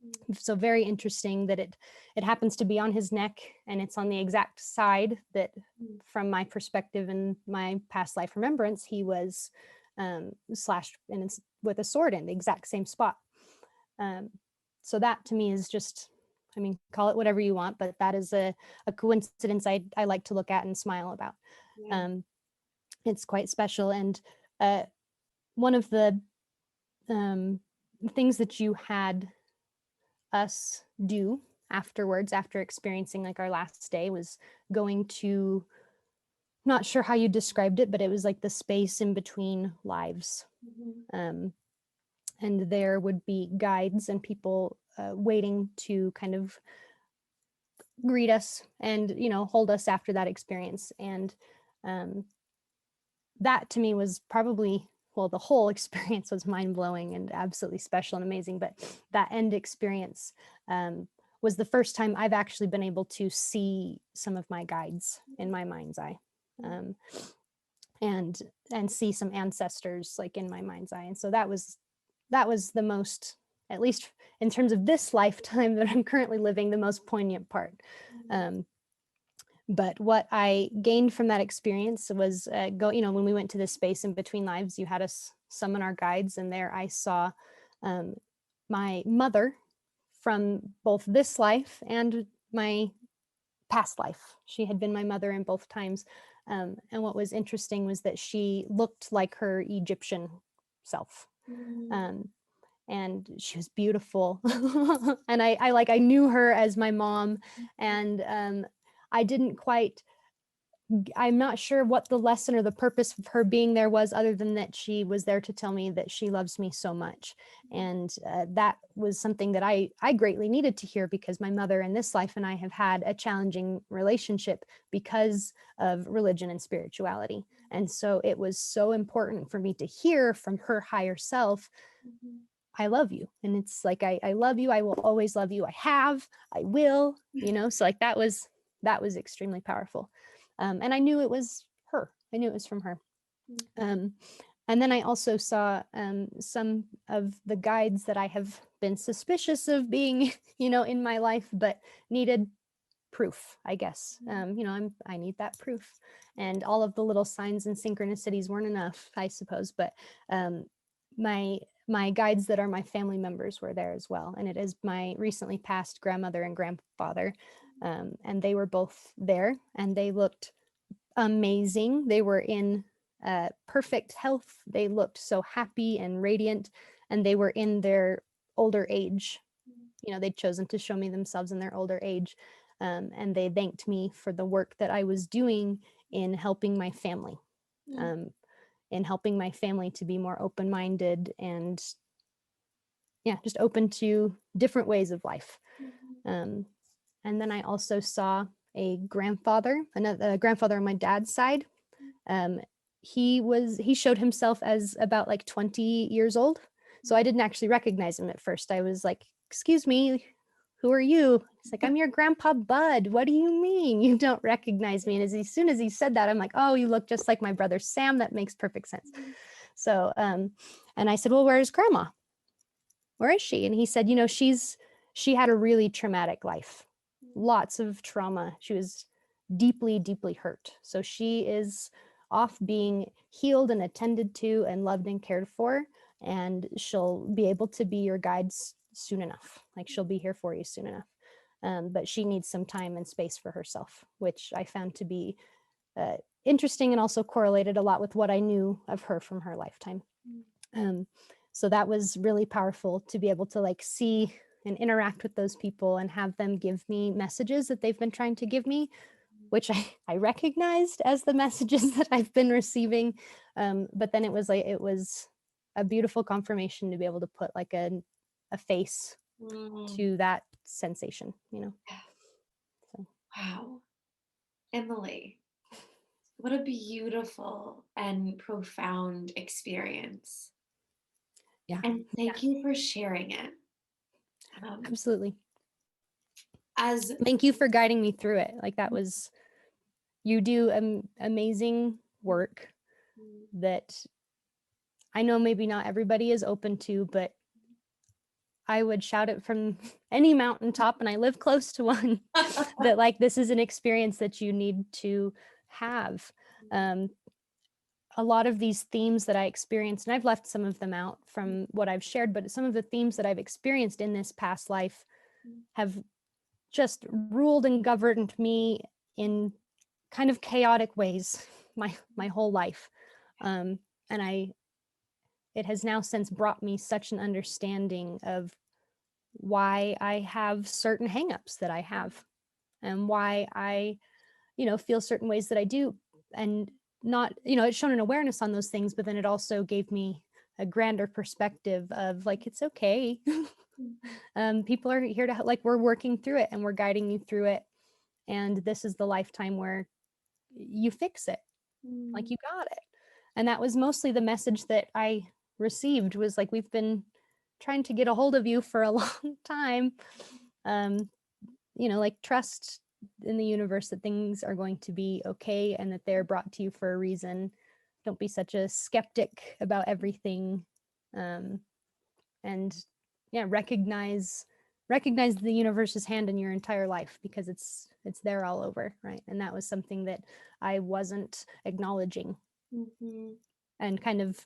Mm. So very interesting that it happens to be on his neck, and it's on the exact side that, Mm. from my perspective and my past life remembrance, he was slashed with a sword in the exact same spot. um, so that to me is just, I mean, call it whatever you want, but that is a coincidence I like to look at and smile about. Yeah. um, it's quite special. And uh, one of the um, things that you had us do afterwards, after experiencing like our last day, was going to, not sure how you described it, but it was like the space in between lives. Mhm. um, and there would be guides and people waiting to kind of greet us and hold us after that experience. And um, that to me was probably, well, the whole experience was mind-blowing and absolutely special and amazing, but that end experience was the first time I've actually been able to see some of my guides in my mind's eye, um, and see some ancestors like in my mind's eye. And so that was the most, at least in terms of this lifetime that I'm currently living, the most poignant part. um, but what I gained from that experience was when we went to this space in between lives, you had us summon our guides, and there I saw um, my mother from both this life and my past life. She had been my mother in both times. And what was interesting was that she looked like her Egyptian self. Mm. Um, and she was beautiful. And I knew her as my mom. And I didn't quite, I'm not sure what the lesson or the purpose of her being there was, other than that she was there to tell me that she loves me so much. And that was something that I greatly needed to hear, because my mother in this life and I have had a challenging relationship because of religion and spirituality. And so it was so important for me to hear from her higher self, Mhm. I love you. And it's like, I love you. I will always love you. I will, so like that was extremely powerful. And I knew it was her. I knew it was from her. Mm. Um, and then I also saw some of the guides that I have been suspicious of being, in my life, but needed proof, I guess. I need that proof. And all of the little signs and synchronicities weren't enough, I suppose. But um, my guides that are my family members were there as well. And it is my recently passed grandmother and grandfather. And they were both there, and they looked amazing. They were in perfect health. They looked so happy and radiant, and they were in their older age. They'd chosen to show me themselves in their older age. And they thanked me for the work that I was doing in helping my family, Mm. um, in helping my family to be more open-minded and, yeah, just open to different ways of life. Mhm. Um, and then I also saw a grandfather, a grandfather on my dad's side. Um, he showed himself as about like 20 years old. So I didn't actually recognize him at first. I was like, excuse me, who are you? He's like, I'm your grandpa Bud. What do you mean you don't recognize me? And as soon as he said that, I'm like, oh, you look just like my brother Sam. That makes perfect sense. So, and I said, well, where's grandma? Where is she? And he said, she had a really traumatic life, lots of trauma. She was deeply, deeply hurt. So she is off being healed and attended to and loved and cared for. And she'll be able to be your guide soon enough. Like she'll be here for you soon enough. But she needs some time and space for herself, which I found to be interesting and also correlated a lot with what I knew of her from her lifetime. So that was really powerful to be able to like see and interact with those people and have them give me messages that they've been trying to give me, which I recognized as the messages that I've been receiving. But then it was a beautiful confirmation to be able to put like a face to that sensation, So. Wow. Emilee, what a beautiful and profound experience. Yeah. And thank you for sharing it. Absolutely. As Thank you for guiding me through it. Like you do amazing work that I know maybe not everybody is open to, but I would shout it from any mountaintop, and I live close to one, that like this is an experience that you need to have. A lot of these themes that I experienced, and I've left some of them out from what I've shared, but some of the themes that I've experienced in this past life have just ruled and governed me in kind of chaotic ways my whole life. And it has now since brought me such an understanding of why I have certain hangups that I have and why I, feel certain ways that I do. And not, it's shown an awareness on those things, but then it also gave me a grander perspective of like, it's okay. People are here to like, we're working through it and we're guiding you through it. And this is the lifetime where you fix it. Like you got it. And that was mostly the message that I received was like, we've been trying to get a hold of you for a long time. Like trust in the universe that things are going to be okay and that they're brought to you for a reason. Don't be such a skeptic about everything. And yeah, recognize the universe's hand in your entire life because it's there all over, right? And that was something that I wasn't acknowledging. And kind of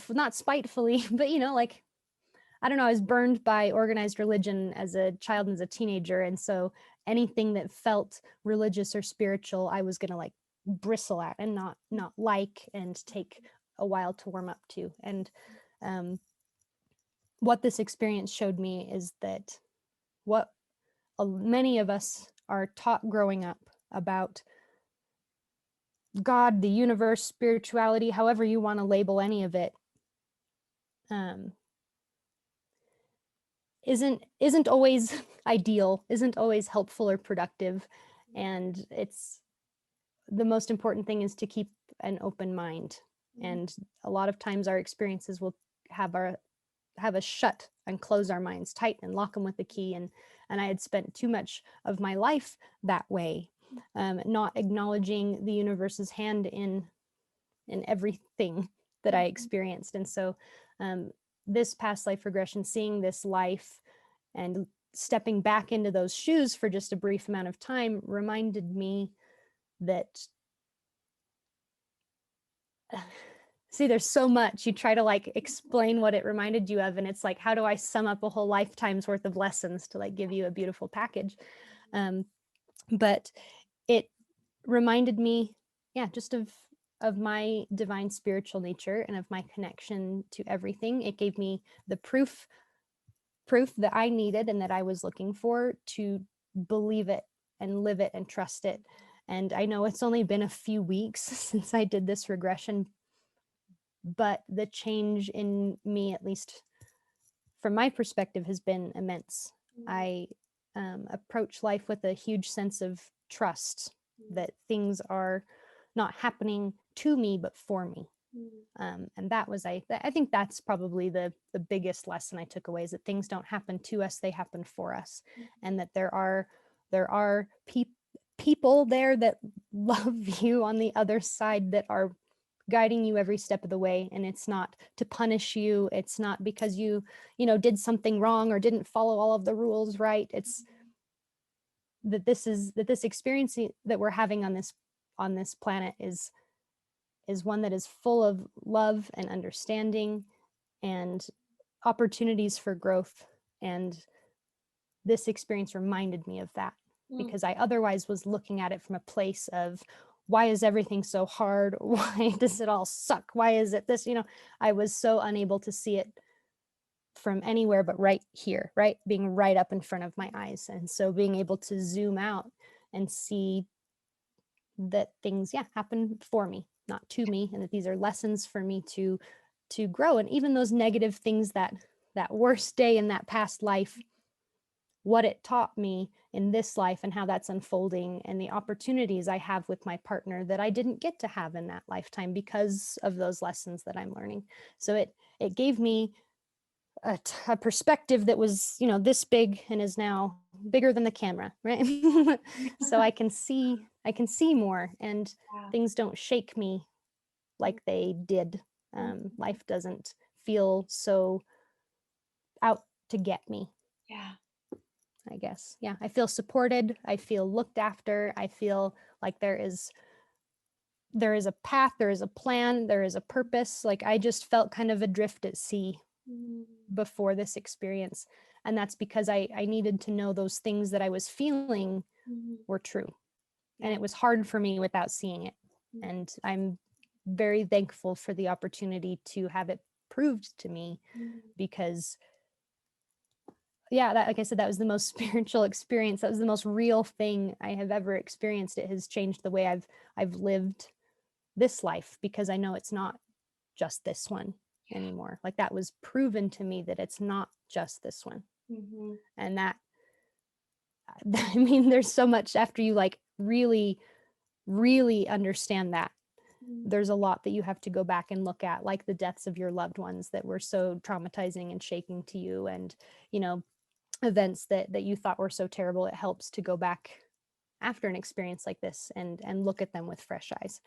not spitefully, but like, I don't know, I was burned by organized religion as a child and as a teenager. And so anything that felt religious or spiritual, I was going to like bristle at and not like and take a while to warm up to. And what this experience showed me is that what many of us are taught growing up about God, the universe, spirituality, however you want to label any of it, isn't always ideal, isn't always helpful or productive. And it's the most important thing is to keep an open mind. And a lot of times our experiences will have us shut and close our minds tight and lock them with a key. And I had spent too much of my life that way, not acknowledging the universe's hand in everything that I experienced. And so this past life regression, seeing this life and stepping back into those shoes for just a brief amount of time reminded me that see, there's so much. You try to like explain what it reminded you of, and it's like, how do I sum up a whole lifetime's worth of lessons to like give you a beautiful package? But it reminded me, yeah, just of my divine spiritual nature and of my connection to everything. It gave me the proof that I needed and that I was looking for to believe it and live it and trust it. And I know it's only been a few weeks since I did this regression, but the change in me, at least from my perspective, has been immense. I approach life with a huge sense of trust that things are not happening to me, but for me. And that was, I think that's probably the biggest lesson I took away, is that things don't happen to us, they happen for us. And that there are people there that love you on the other side, that are guiding you every step of the way. And it's not to punish you. It's not because you did something wrong or didn't follow all of the rules right. It's that this experience that we're having on this planet is one that is full of love and understanding and opportunities for growth. And this experience reminded me of that, because I otherwise was looking at it from a place of, why is everything so hard? Why does it all suck? Why is it this? I was so unable to see it from anywhere but right here, right? Being right up in front of my eyes. And so being able to zoom out and see that things, happen for me, not to me, and that these are lessons for me to grow. And even those negative things, that worst day in that past life, what it taught me in this life and how that's unfolding, and the opportunities I have with my partner that I didn't get to have in that lifetime because of those lessons that I'm learning. So it gave me a perspective that was, this big, and is now bigger than the camera, right? So I can see more, and things don't shake me like they did. Life doesn't feel so out to get me. Yeah. I guess. Yeah. I feel supported. I feel looked after. I feel like there is a path, there is a plan, there is a purpose. Like, I just felt kind of adrift at sea before this experience. And that's because I needed to know those things that I was feeling were true. And it was hard for me without seeing it. And I'm very thankful for the opportunity to have it proved to me, because that, like I said, that was the most spiritual experience. That was the most real thing I have ever experienced. It has changed the way I've lived this life, because I know it's not just this one anymore. Like, that was proven to me that it's not just this one. And that, I mean, there's so much after you like really, really understand that. There's a lot that you have to go back and look at, like the deaths of your loved ones that were so traumatizing and shaking to you, and events that you thought were so terrible. It helps to go back after an experience like this and look at them with fresh eyes.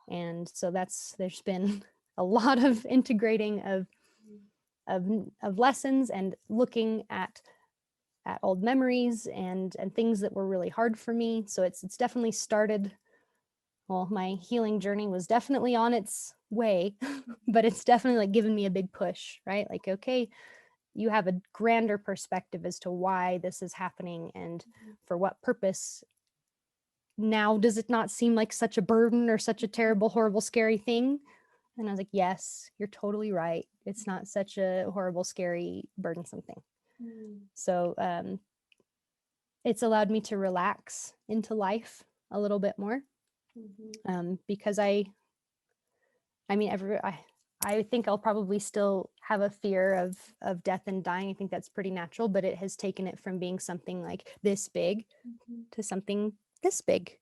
And so there's been a lot of integrating of lessons, and looking at old memories and things that were really hard for me. So it's definitely started, well, my healing journey was definitely on its way, but it's definitely like given me a big push, right? Like, okay, you have a grander perspective as to why this is happening and for what purpose. Now, does it not seem like such a burden or such a terrible, horrible, scary thing? And I was like, yes, you're totally right. It's not such a horrible, scary, burdensome thing. So it's allowed me to relax into life a little bit more, because I think I'll probably still have a fear of death and dying. I think that's pretty natural, but it has taken it from being something like this big to something this big,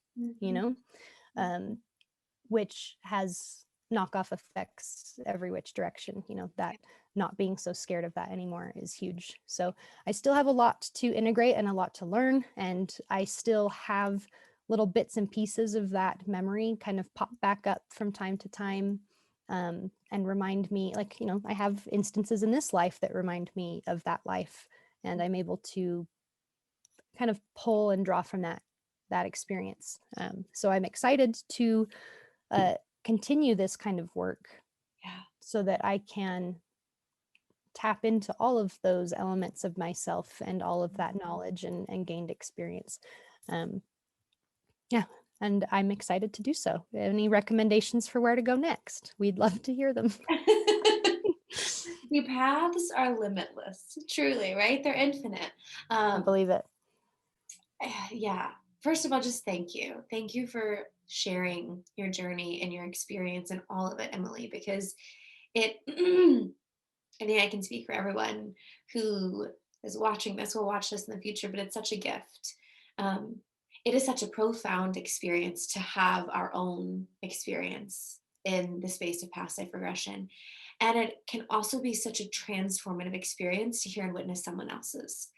which has knockoff effects every which direction. That not being so scared of that anymore is huge. So I still have a lot to integrate and a lot to learn, and I still have little bits and pieces of that memory kind of pop back up from time to time, and remind me, like, I have instances in this life that remind me of that life, and I'm able to kind of pull and draw from that experience. So I'm excited to continue this kind of work, so that I can tap into all of those elements of myself and all of that knowledge and gained experience. And I'm excited to do so. Any recommendations for where to go next? We'd love to hear them. Your paths are limitless, truly, right? They're infinite. I believe it. Yeah. First of all, just thank you. Thank you for sharing your journey and your experience and all of it, Emilee, because it, I think I can speak for everyone who is watching this will watch this in the future, but it's such a gift. Um, it is such a profound experience to have our own experience in the space of past life regression. And it can also be such a transformative experience to hear and witness someone else's,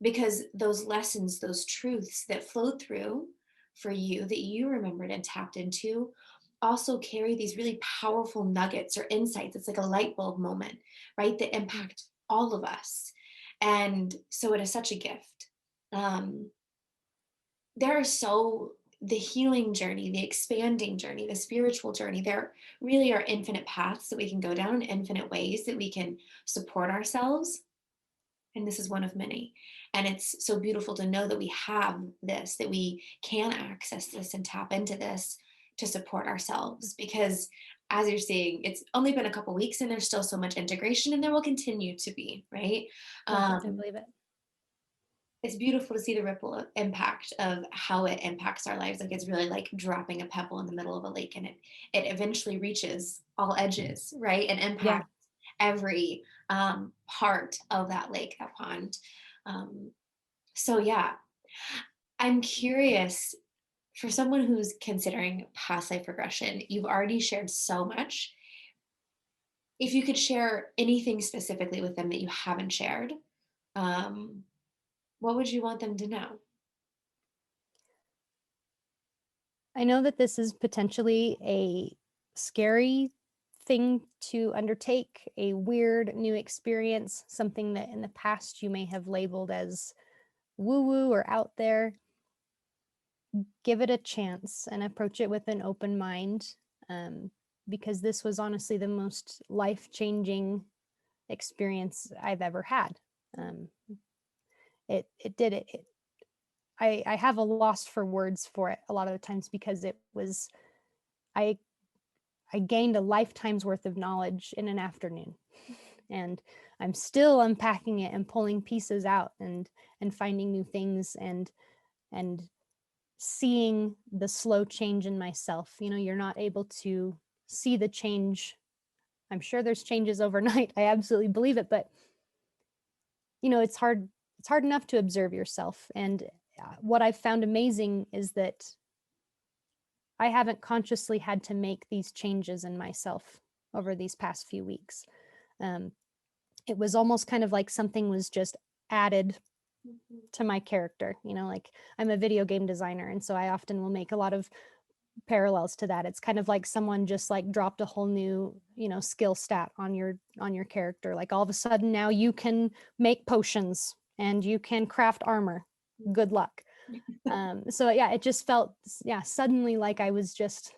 because those lessons, those truths that flowed through for you that you remembered and tapped into also carry these really powerful nuggets or insights. It's like a light bulb moment, right? That impact all of us. And so it is such a gift. Um, there are so the healing journey, the expanding journey, the spiritual journey, there really are infinite paths that we can go down, infinite ways that we can support ourselves, and this is one of many. And it's so beautiful to know that we have this, that we can access this and tap into this to support ourselves. Because as you're seeing, it's only been a couple weeks and there's still so much integration, and there will continue to be, right? Yeah, I Um, believe it. it's beautiful to see the ripple impact of how it impacts our lives. Like it's really like dropping a pebble in the middle of a lake, and it eventually reaches all edges, right? And Yeah. impacts every part of that lake, that pond. Um, so yeah, I'm curious, for someone who's considering past life regression, you've already shared so much. If you could share anything specifically with them that you haven't shared, um, what would you want them to know? I know that this is potentially a scary thing to undertake, a weird new experience, something that in the past you may have labeled as woo woo or out there. Give it a chance and approach it with an open mind, because this was honestly the most life changing experience I've ever had. Um, it did it. I have a loss for words for it a lot of the times, because it was I I gained a lifetime's worth of knowledge in an afternoon. And I'm still unpacking it and pulling pieces out and finding new things and seeing the slow change in myself. You know, you're not able to see the change. I'm sure there's changes overnight. I absolutely believe it, but you know, it's hard enough to observe yourself. And what I've found amazing is that I haven't consciously had to make these changes in myself over these past few weeks. Um, it was almost kind of like something was just added to my character. You know, like I'm a video game designer, and so I often will make a lot of parallels to that. It's kind of like someone just like dropped a whole new, you know, skill stat on your character. Like all of a sudden now you can make potions and you can craft armor. Good luck. So yeah, it just felt, yeah, suddenly like I was just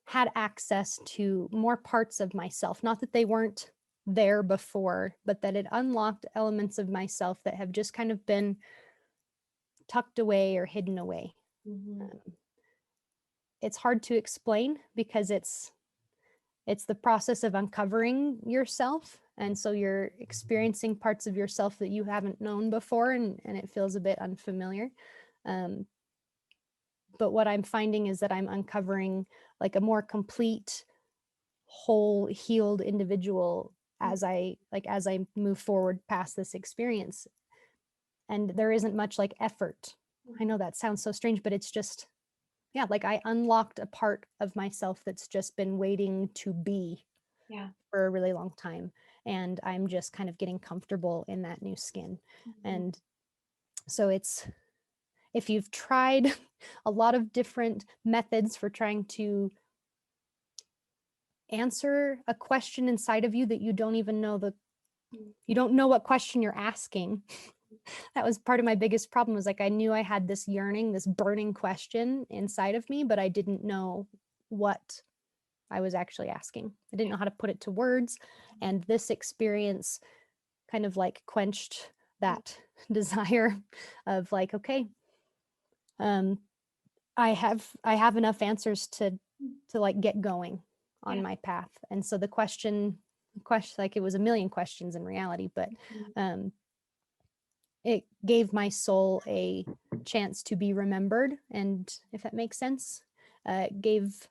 had access to more parts of myself. Not that they weren't there before, but that it unlocked elements of myself that have just kind of been tucked away or hidden away. Mhm. It's hard to explain because it's the process of uncovering yourself, and so you're experiencing parts of yourself that you haven't known before, and it feels a bit unfamiliar. um, but what I'm finding is that I'm uncovering like a more complete, whole, healed individual as I move forward past this experience. And there isn't much like effort. I know that sounds so strange, but it's just, yeah, like I unlocked a part of myself that's just been waiting to be Yeah. for a really long time, and I'm just kind of getting comfortable in that new skin. Mhm. And so it's, if you've tried a lot of different methods for trying to answer a question inside of you that you don't even know you don't know what question you're asking. That was part of my biggest problem, was like I knew I had this yearning, this burning question inside of me, but I didn't know what I was actually asking. I didn't know how to put it to words. And this experience kind of like quenched that desire of like, okay, um, I have enough answers to like get going on Yeah. my path. And so the question, like it was a million questions in reality, but um, it gave my soul a chance to be remembered. And if that makes sense, gave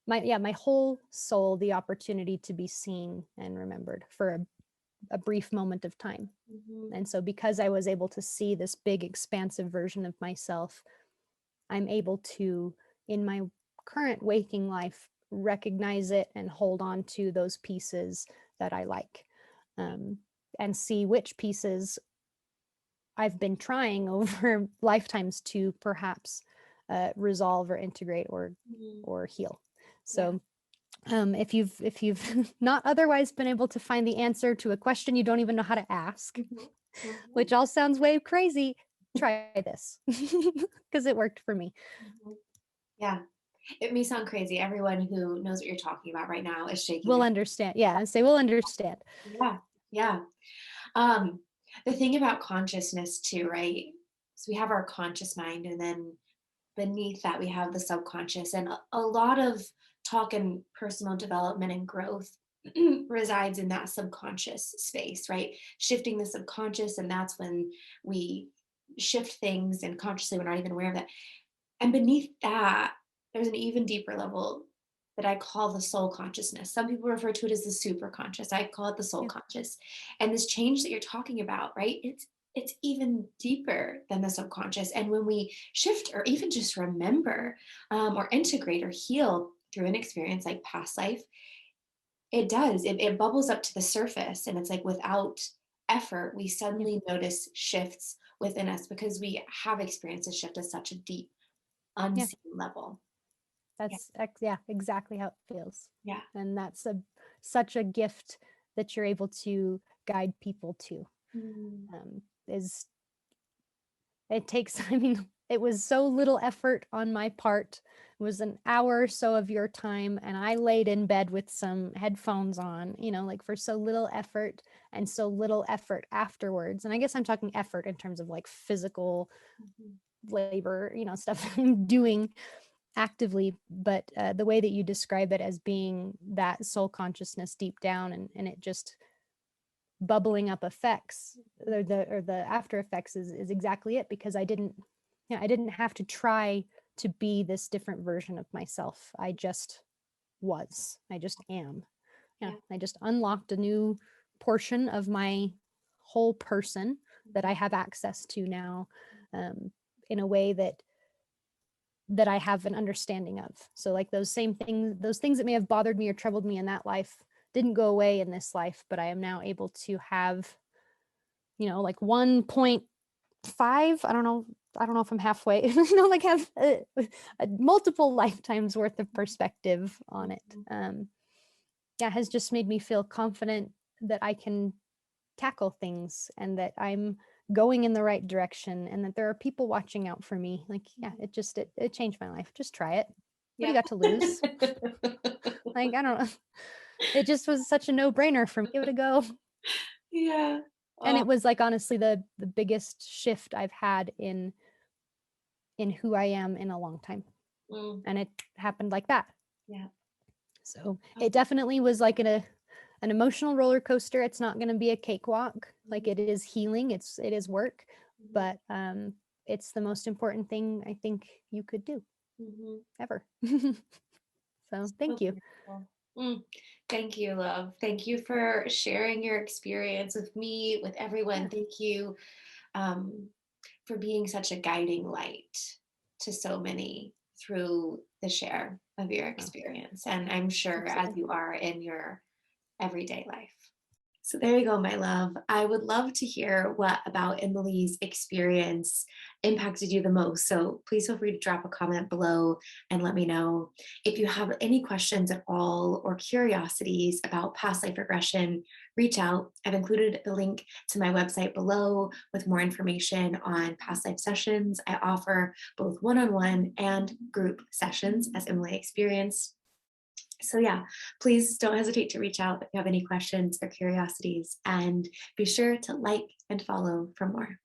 my whole soul the opportunity to be seen and remembered for a brief moment of time. Mhm. And so because I was able to see this big expansive version of myself, I'm able to, in my current waking life, recognize it and hold on to those pieces that I like, and see which pieces I've been trying over lifetimes to perhaps resolve or integrate Mhm. or heal. Yeah. So if you've not otherwise been able to find the answer to a question you don't even know how to ask, Mhm. Mhm. which all sounds way crazy, try this because it worked for me. Mhm. Yeah. It may sound crazy. Everyone who knows what you're talking about right now is shaking We'll their understand. Yeah, and say we'll understand. yeah. Yeah. Um, the thing about consciousness too, right? So we have our conscious mind, and then beneath that we have the subconscious, and a lot of talk and personal development and growth resides in that subconscious space, right? Shifting the subconscious, and that's when we shift things and consciously we're not even aware of that. And beneath that, there's an even deeper level that I call the soul consciousness. Some people refer to it as the super conscious. I call it the soul Yeah. conscious. And this change that you're talking about, right? It's even deeper than the subconscious. And when we shift or even just remember or integrate or heal through an experience like past life, it does. It bubbles up to the surface. And it's like without effort, we Yeah. suddenly notice shifts within us because we have experienced a shift at such a deep Yeah. unseen level. Yeah, Yeah, exactly how it feels. yeah. And that's such a gift that you're able to guide people to. Mm, Is it takes, I mean, it was so little effort on my part. It was an hour or so of your time, and I laid in bed with some headphones on, like for so little effort and so little effort afterwards. And I guess I'm talking effort in terms of like physical mhm, labor, stuff I'm doing actively, but the way that you describe it as being that soul consciousness deep down, and it just bubbling up effects, or the after effects is exactly it, because I didn't have to try to be this different version of myself. I just am. Yeah, yeah. I just unlocked a new portion of my whole person that I have access to now, um, in a way that I have an understanding of. So like those things that may have bothered me or troubled me in that life didn't go away in this life, but I am now able to have, like 1.5, I don't know if I'm halfway, like have a multiple lifetimes worth of perspective on it. Mhm, Yeah, has just made me feel confident that I can tackle things and that I'm going in the right direction and that there are people watching out for me. Like, yeah, mhm. it changed my life. Just try it. What do you Yeah. got to lose? Like, I don't know. It just was such a no-brainer for me. Give it a go. Yeah. And Oh, it was like honestly the biggest shift I've had in who I am in a long time. mm, And it happened like that. yeah. So Oh, it definitely was like an emotional roller coaster. It's not going to be a cakewalk. Like mhm, it is healing. It is work, mhm, but it's the most important thing I think you could do mhm. ever. So So thank you. beautiful. Mm. Thank you, love. Thank you for sharing your experience with me, with everyone. Yeah, Thank you um, for being such a guiding light to so many through the share of your oh, experience. And I'm sure as absolutely. you are in your everyday life. So there you go, my love. I would love to hear what about Emilee's experience impacted you the most. So please feel free to drop a comment below and let me know. If you have any questions at all or curiosities about past life regression, reach out. I've included a link to my website below with more information on past life sessions. I offer both one-on-one and group sessions as Emilee experienced. So yeah, please don't hesitate to reach out if you have any questions or curiosities, and be sure to like and follow for more.